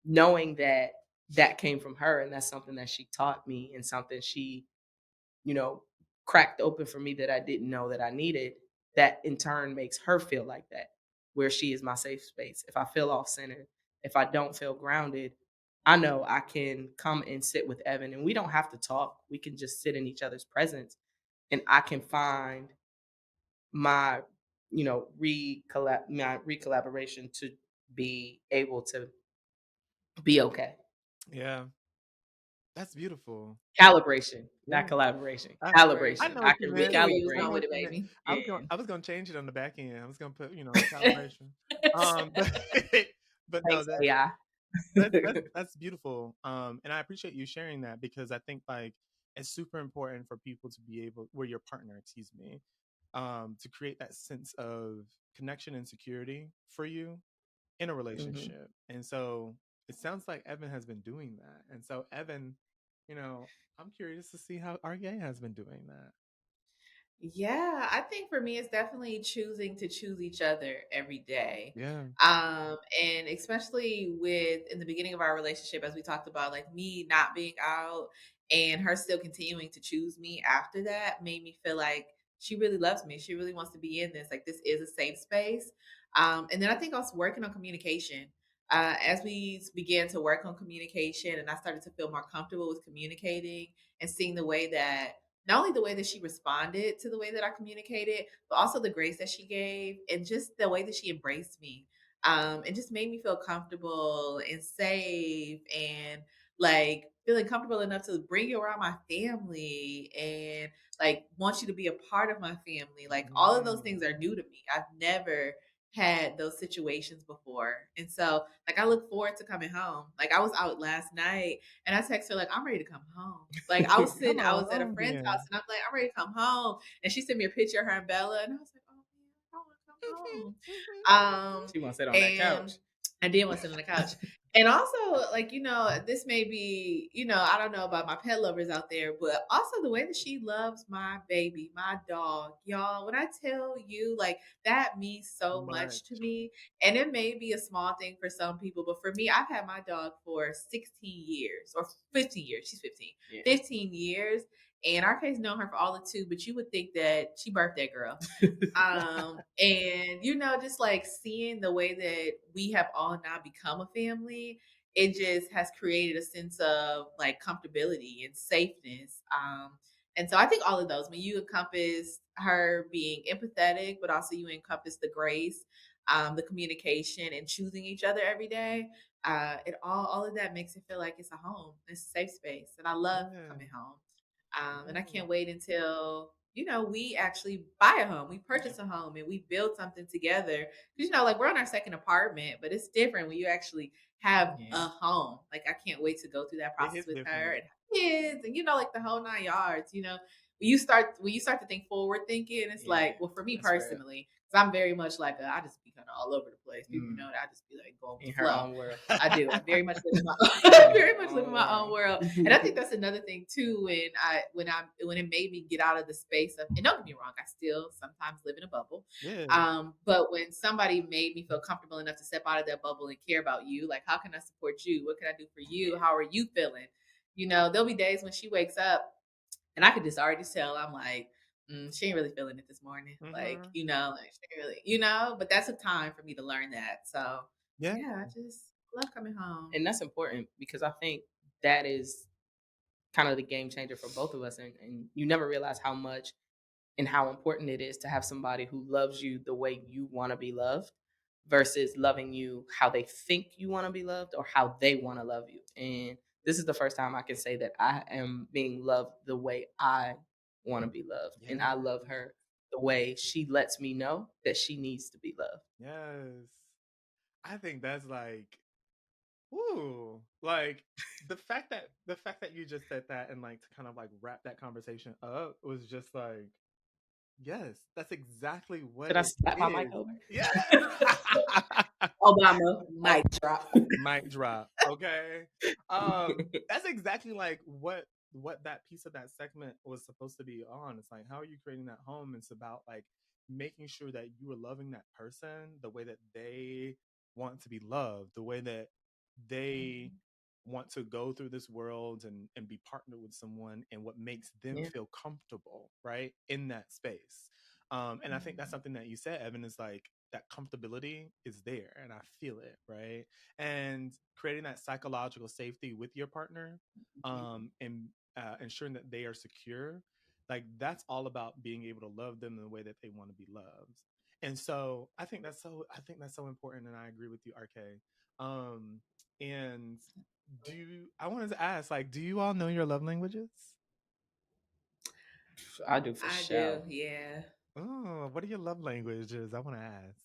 B: knowing that that came from her, and that's something that she taught me, and something she, cracked open for me that I didn't know that I needed. That in turn makes her feel like that, where she is my safe space. If I feel off centered, if I don't feel grounded, I know I can come and sit with Evin and we don't have to talk. We can just sit in each other's presence and I can find my, my recollaboration to be able to be okay.
A: Yeah, that's beautiful.
B: Calibration,
A: Yeah.
B: not collaboration.
A: I
B: Calibration.
A: know
B: I
A: what
B: can
A: you meant.
B: recalibrate.
C: I know what
A: you
C: you
A: meant.
C: mean.
A: I was gonna change it on the back end. I was gonna put calibration. But no,
B: Thanks, AI.
A: that's beautiful. And I appreciate you sharing that because I think it's super important for people to be able, or your partner, excuse me, to create that sense of connection and security for you in a relationship. And so it sounds like Evin has been doing that. And so Evin, I'm curious to see how RK has been doing that.
C: Yeah, I think for me, it's definitely choosing to choose each other every day.
A: Yeah.
C: And especially with in the beginning of our relationship, as we talked about, like me not being out and her still continuing to choose me after that made me feel like she really loves me. She really wants to be in this. Like this is a safe space. And then I think also working on communication. As we began to work on communication and I started to feel more comfortable with communicating and seeing the way that not only the way that she responded to the way that I communicated, but also the grace that she gave and just the way that she embraced me. It just made me feel comfortable and safe and like feeling comfortable enough to bring you around my family and like want you to be a part of my family. Like all of those things are new to me. I've never had those situations before. And so like I look forward to coming home. Like I was out last night and I text her like I'm ready to come home. Like I was I was at a friend's house and I'm like, I'm ready to come home. And she sent me a picture of her and Bella and I was like, oh man, I want to come home.
B: She wants to sit on that couch.
C: I did want to sit on the couch. And also, like, this may be, I don't know about my pet lovers out there, but also the way that she loves my baby, my dog, y'all. When I tell you, like, that means so much to
A: Much.
C: me. And it may be a small thing for some people, but for me, I've had my dog for 16 years or 15 years. She's 15,
B: Yeah.
C: 15 years. And RK's known her for all of two, but you would think that she birthed that girl. And just like seeing the way that we have all now become a family, it just has created a sense of like comfortability and safeness. And so I think all of those, when you encompass her being empathetic, but also you encompass the grace, the communication, and choosing each other every day, it all of that makes it feel like it's a home, it's a safe space, and I love
A: Yeah.
C: coming home. And I
A: Yeah.
C: can't wait until we actually buy a home, we purchase a home, and we build something together. Because like we're on our second apartment, but it's different when you actually have a home. Like I can't wait to go through that
A: It
C: process
A: hits
C: with her
A: different.
C: and kids, and like the whole 9 yards. When you start to think forward thinking, it's
B: Yeah,
C: like, well, for me
B: that's real.
C: personally, because I'm very much like I just be kind of all over the place. People know that I just be like going with
B: In
C: the
B: her
C: flow.
B: own world.
C: I do. I very much live in my very much live in my own world. And I think that's another thing too, when it made me get out of the space of, and don't get me wrong, I still sometimes live in a bubble.
A: Yeah.
C: But when somebody made me feel comfortable enough to step out of that bubble and care about you, like how can I support you? What can I do for you? How are you feeling? There'll be days when she wakes up and I could just already tell, I'm like, she ain't really feeling it this morning. Like,
A: Mm-hmm.
C: like she ain't really, but that's a time for me to learn that. So
A: Yeah.
C: yeah, I just love coming home.
B: And that's important because I think that is kind of the game changer for both of us. And you never realize how much and how important it is to have somebody who loves you the way you want to be loved versus loving you how they think you want to be loved or how they want to love you. And this is the first time I can say that I am being loved the way I want to be loved. And I
A: Yeah.
B: love her the way she lets me know that she needs to be loved.
A: Yes. I think that's like, ooh, like the fact that you just said that and like to kind of like wrap that conversation up was just like, yes, that's exactly what
B: Should I
A: it
B: slap my mic
A: is.
B: over?
A: Yes.
C: Obama,
A: Oh,
C: mic drop.
A: mic drop. Okay. That's exactly like what that piece of that segment was supposed to be on. It's like, how are you creating that home? It's about like making sure that you are loving that person the way that they want to be loved, the way that they want to go through this world and be partnered with someone and what makes them
B: Yeah.
A: feel comfortable, right? In that space. And I think that's something that you said, Evan, is like that comfortability is there and I feel it, right? And creating that psychological safety with your partner, and ensuring that they are secure, like that's all about being able to love them in the way that they want to be loved. And so I think that's so important, and I agree with you, RK. And I wanted to ask, like, do you all know your love languages?
B: I do for
C: I
B: sure.
C: do, yeah.
A: Oh, what are your love languages? I want to ask.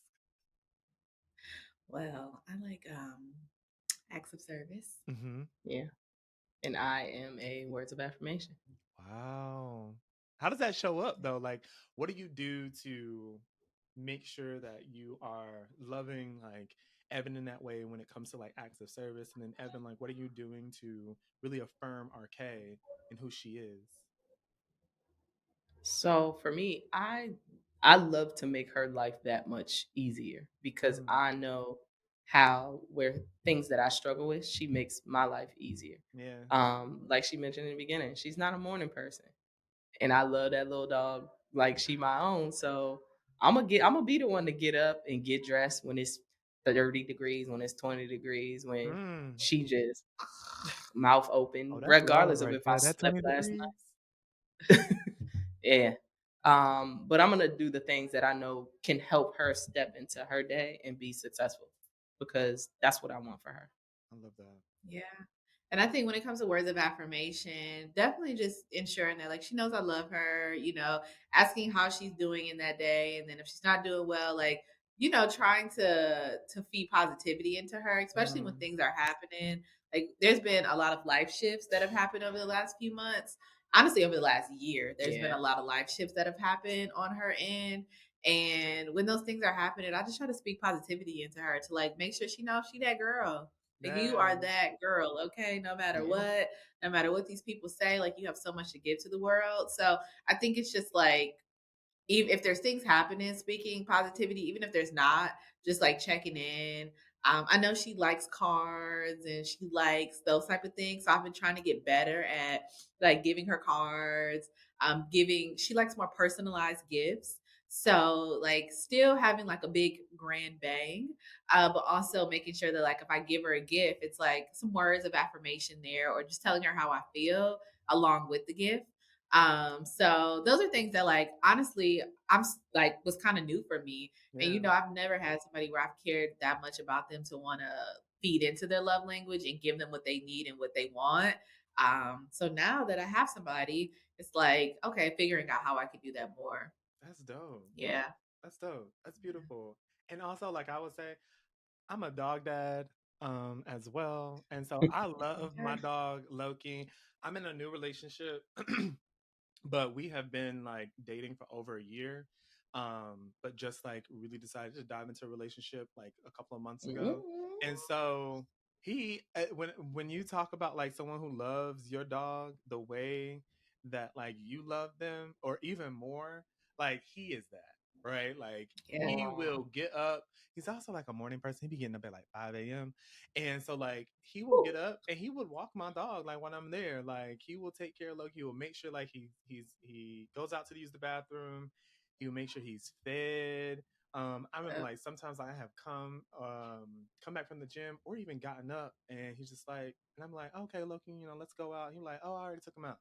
C: Well, I like acts of service.
A: Mm-hmm.
B: Yeah. And I am a words of affirmation.
A: Wow. How does that show up though? Like, what do you do to make sure that you are loving like Evan in that way when it comes to like acts of service? And then Evan, like, what are you doing to really affirm RK and who she is?
B: So for me, I love to make her life that much easier because
A: Mm,
B: I know how where things that I struggle with, she makes my life easier.
A: yeah.
B: Like she mentioned in the beginning, she's not a morning person. And I love that little dog like she my own. So I'm gonna be the one to get up and get dressed when it's 30 degrees, when it's 20 degrees, when
A: Mm.
B: she just mouth
A: Oh,
B: open,
A: that's love
B: regardless of
A: right
B: if I
A: there. That
B: slept
A: 20
B: last
A: degrees.
B: night. Yeah. But I'm gonna do the things that I know can help her step into her day and be successful because that's what I want for her.
A: I love that.
C: Yeah. And I think when it comes to words of affirmation, definitely just ensuring that like she knows I love her, asking how she's doing in that day. And then if she's not doing well, like, trying to feed positivity into her, especially when
A: Mm,
C: things are happening. Like there's been a lot of life shifts that have happened over the last few months. Honestly, over the last year, there's been
B: Yeah.
C: a lot of life shifts that have happened on her end. And when those things are happening, I just try to speak positivity into her to like make sure she knows she that girl. Like you are
A: Yes.
C: that girl, okay? No matter what these people say, like you have so much to give to the world. So I think it's just like even if there's things happening, speaking positivity, even if there's not, just like checking in. I know she likes cards and she likes those type of things. So I've been trying to get better at like giving her cards. Giving she likes more personalized gifts. So like still having like a big grand bang, but also making sure that like if I give her a gift, it's like some words of affirmation there, or just telling her how I feel along with the gift. So those are things that like honestly like was kind of new for me. And
A: Yeah.
C: I've never had somebody where I've cared that much about them to want to feed into their love language and give them what they need and what they want. So now that I have somebody, it's like, okay, figuring out how I could do that more.
A: That's dope.
C: Yeah.
A: That's dope. That's beautiful. And also, like I would say, I'm a dog dad as well. And so I love my
C: Okay.
A: dog Loki. I'm in a new relationship, but we have been like dating for over a year. But just like really decided to dive into a relationship like a couple of months ago.
B: Mhm.
A: And so he when you talk about like someone who loves your dog the way that like you love them or even more, like he is that, right? Like he
C: Yeah.
B: Aw.
A: will get up. He's also like a morning person. He be getting up at like 5 a.m. And so like he will
B: Whew.
A: get up and he would walk my dog like when I'm there. Like he will take care of Loki. He will make sure like he goes out to use the bathroom. He will make sure he's fed. I remember
B: Yep.
A: like sometimes I have come back from the gym or even gotten up and he's just like and I'm like, okay, Loki, let's go out. He's like, oh, I already took him out.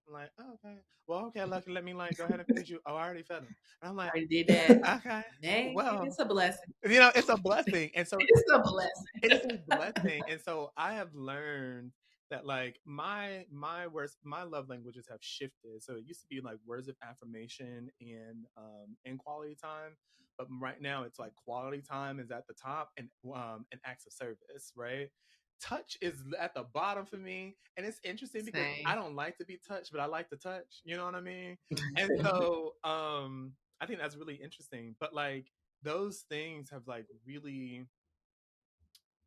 A: I'm like, oh, okay. Well, okay, Loki, let me like go ahead and feed you. Oh, I already fed him. And I'm like,
C: I already did that.
A: okay.
C: Dang,
A: Well,
C: it's a blessing.
A: it's a blessing. And so
C: It's a blessing.
A: it is a blessing. And so I have learned that like my love languages have shifted. So it used to be like words of affirmation and quality time, but right now it's like quality time is at the top and acts of service, right? Touch is at the bottom for me, and it's interesting because I
C: Same.
A: don't like to be touched, but I like to touch. You know what I mean? And so I think that's really interesting. But like those things have like really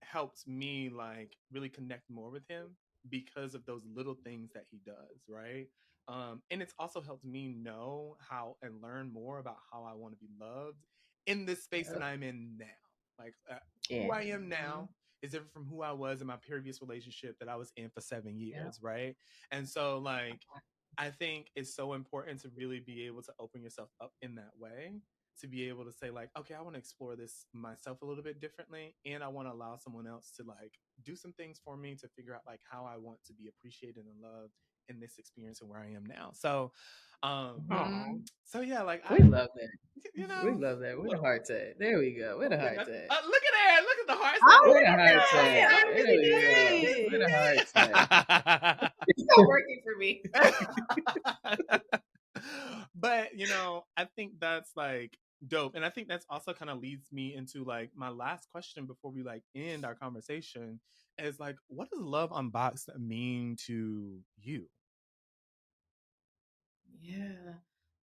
A: helped me like really connect more with him because of those little things that he does, right? And it's also helped me know how and learn more about how I want to be loved in this space that
B: Yep.
A: I'm in now. Like who
B: Yeah.
A: I am
C: Mhm.
A: now is different from who I was in my previous relationship that I was in for 7 years,
B: Yep.
A: right? And so like I think it's so important to really be able to open yourself up in that way to be able to say like, okay, I want to explore this myself a little bit differently, and I want to allow someone else to like do some things for me to figure out like how I want to be appreciated and loved in this experience and where I am now. Um,
B: Aw.
C: Mhm.
A: so yeah, like
B: We love that.
A: you
B: We
A: know,
B: love that. Where the
A: well,
B: heart's at? There we go. Where the
A: okay,
B: heart's at?
A: look at there, look at the hearts
C: Oh,
B: Where
C: look
B: the
C: at
B: heart's
C: that.
B: at?
C: I
B: There
C: really
B: we go. Where
C: did.
B: the heart's at?
A: that.
C: It's not working for me.
A: But I think that's like dope, and I think that's also kind of leads me into like my last question before we like end our conversation is like, what does love unboxed mean to you?
C: Yeah.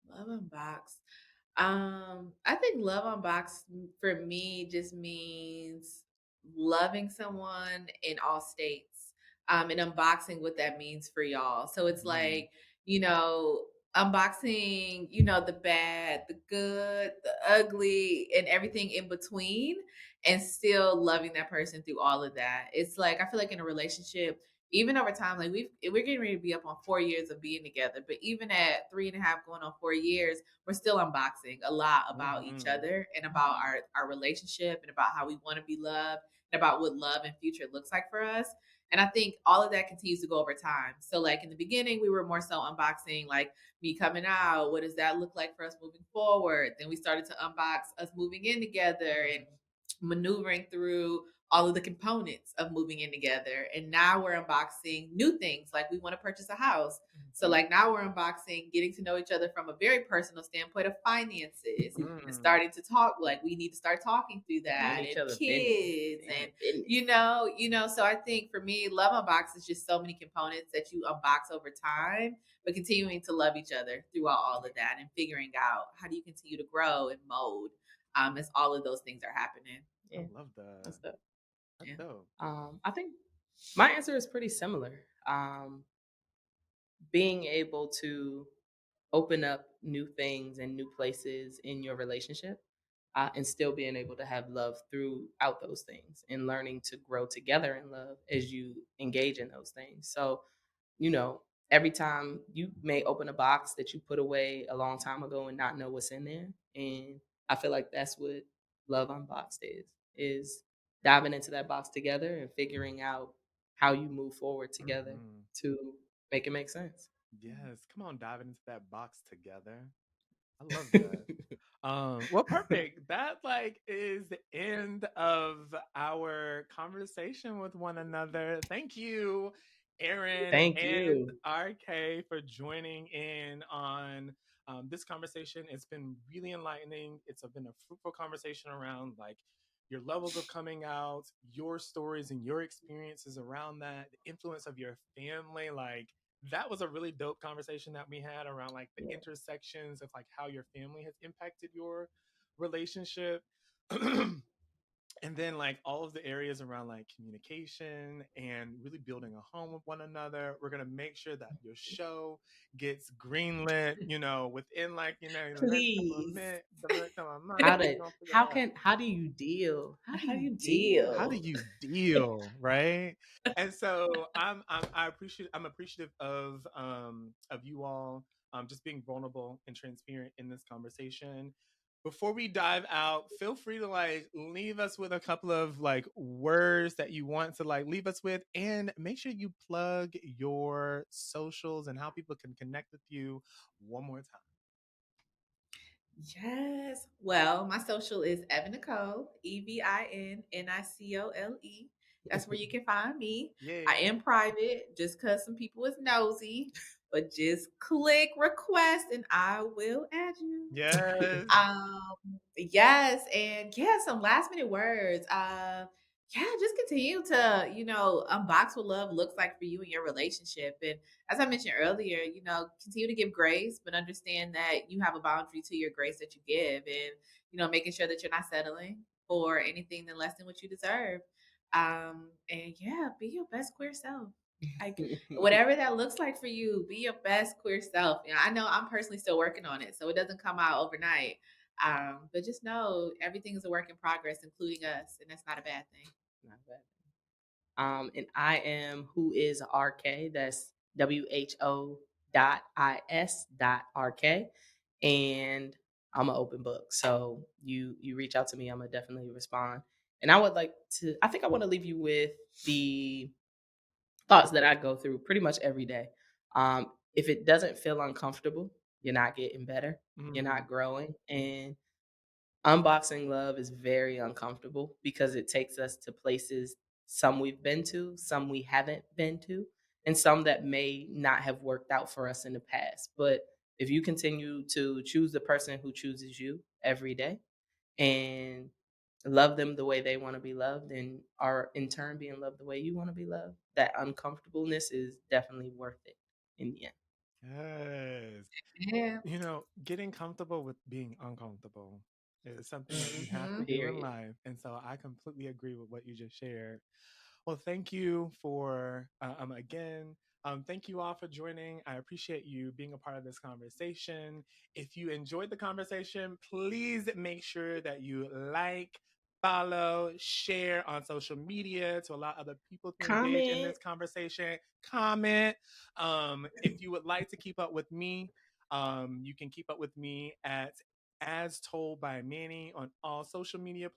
C: Love Unboxed. I think Love Unboxed for me just means loving someone in all states. And unboxing what that means for y'all. So it's
A: Mm,
C: like, unboxing, the bad, the good, the ugly, and everything in between, and still loving that person through all of that. It's like I feel like in a relationship, even over time, like we're getting ready to be up on 4 years of being together, but even at 3.5 going on 4 years, we're still unboxing a lot about each
A: mhm,
C: other and about our relationship and about how we want to be loved and about what love and future looks like for us. And I think all of that continues to go over time. So like in the beginning, we were more so unboxing like me coming out. What does that look like for us moving forward? Then we started to unbox us moving in together and maneuvering through all of the components of moving in together. And now we're unboxing new things like we want to purchase a house. So like now we're unboxing getting to know each other from a very personal standpoint of finances and
A: mm.
C: starting to talk like we need to start talking through
B: Knowing
C: that
B: each
C: and
B: other business.
C: kids
B: Man,
C: and
B: business.
C: so I think for me love unbox is just so many components that you unbox over time but continuing to love each other throughout all of that and figuring out how do you continue to grow and mold as all of those things are happening.
A: I
B: Yeah.
A: love that.
B: That's dope.
A: That's
C: Yeah.
A: dope.
B: I think my answer is pretty similar. Being able to open up new things and new places in your relationship, and still being able to have love throughout those things and learning to grow together in love as you engage in those things. So, you know, every time you may open a box that you put away a long time ago and not know what's in there. And I feel like that's what Love Unboxed is diving into that box together and figuring out how you move forward together
A: Mhm.
B: to make it make sense.
A: Yes, come on, diving into that box together. I love that. Well, perfect. That like is the end of our conversation with one another. Thank you, Aaron
B: Thank
A: and
B: you.
A: RK, for joining in on this conversation. It's been really enlightening. Been a fruitful conversation around like your levels of coming out, your stories and your experiences around that, the influence of your family. Like that was a really dope conversation that we had around like the
B: Yeah.
A: intersections of like how your family has impacted your relationship. And then like all of the areas around like communication and really building a home with one another. We're gonna make sure that your show gets greenlit, within like, the next couple of
B: Please.
A: minutes, the next couple of months. We're gonna figure that out.
B: How do you deal? How do
C: How do
B: you
C: you
B: deal?
A: How do
C: deal?
A: you deal, right? And so I'm appreciative of you all just being vulnerable and transparent in this conversation. Before we dive out, feel free to like leave us with a couple of like words that you want to like leave us with, and make sure you plug your socials and how people can connect with you one more time.
C: Yes. Well, my social is Evin Nicole, EvinNicole. That's where you can find me. I
A: Yeah.
C: am private just because some people is nosy, but just click request and I will add you.
A: Yes.
C: Yes, and yeah, some last minute words. Yeah, just continue to, unbox what love looks like for you in your relationship. And as I mentioned earlier, continue to give grace, but understand that you have a boundary to your grace that you give, and making sure that you're not settling for anything than less than what you deserve. And yeah, be your best queer self. Like whatever that looks like for you, be your best queer self. I know I'm personally still working on it, so it doesn't come out overnight. But just know everything is a work in progress, including us, and that's not a bad thing.
B: Not bad. And I am who is RK. That's WHO.IS.RK. And I'm an open book. So you reach out to me, I'm gonna definitely respond. And I think I want to leave you with the thoughts that I go through pretty much every day. If it doesn't feel uncomfortable, you're not getting better, you're
A: Mm.
B: not growing. And unboxing love is very uncomfortable because it takes us to places, some we've been to, some we haven't been to, and some that may not have worked out for us in the past. But if you continue to choose the person who chooses you every day and love them the way they want to be loved and are in turn being loved the way you want to be loved, that uncomfortableness is definitely worth it in the end.
A: Yes.
C: Yeah.
A: Getting comfortable with being uncomfortable is something that you have to
C: Hmm.
A: do in
B: Period.
A: life. And so I completely agree with what you just shared. Well, thank you for, again, thank you all for joining. I appreciate you being a part of this conversation. If you enjoyed the conversation, please make sure that you like, follow, share on social media to allow other people to engage in
B: Comment.
A: this conversation. Comment. If you would like to keep up with me, you can keep up with me at as told by Manny on all social media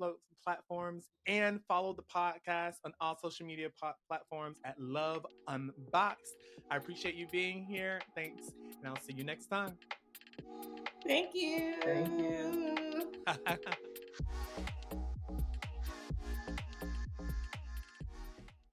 A: platforms, and follow the podcast on all social media platforms at Love Unboxed. I appreciate you being here. Thanks, and I'll see you next time.
C: Thank you.
B: Thank you.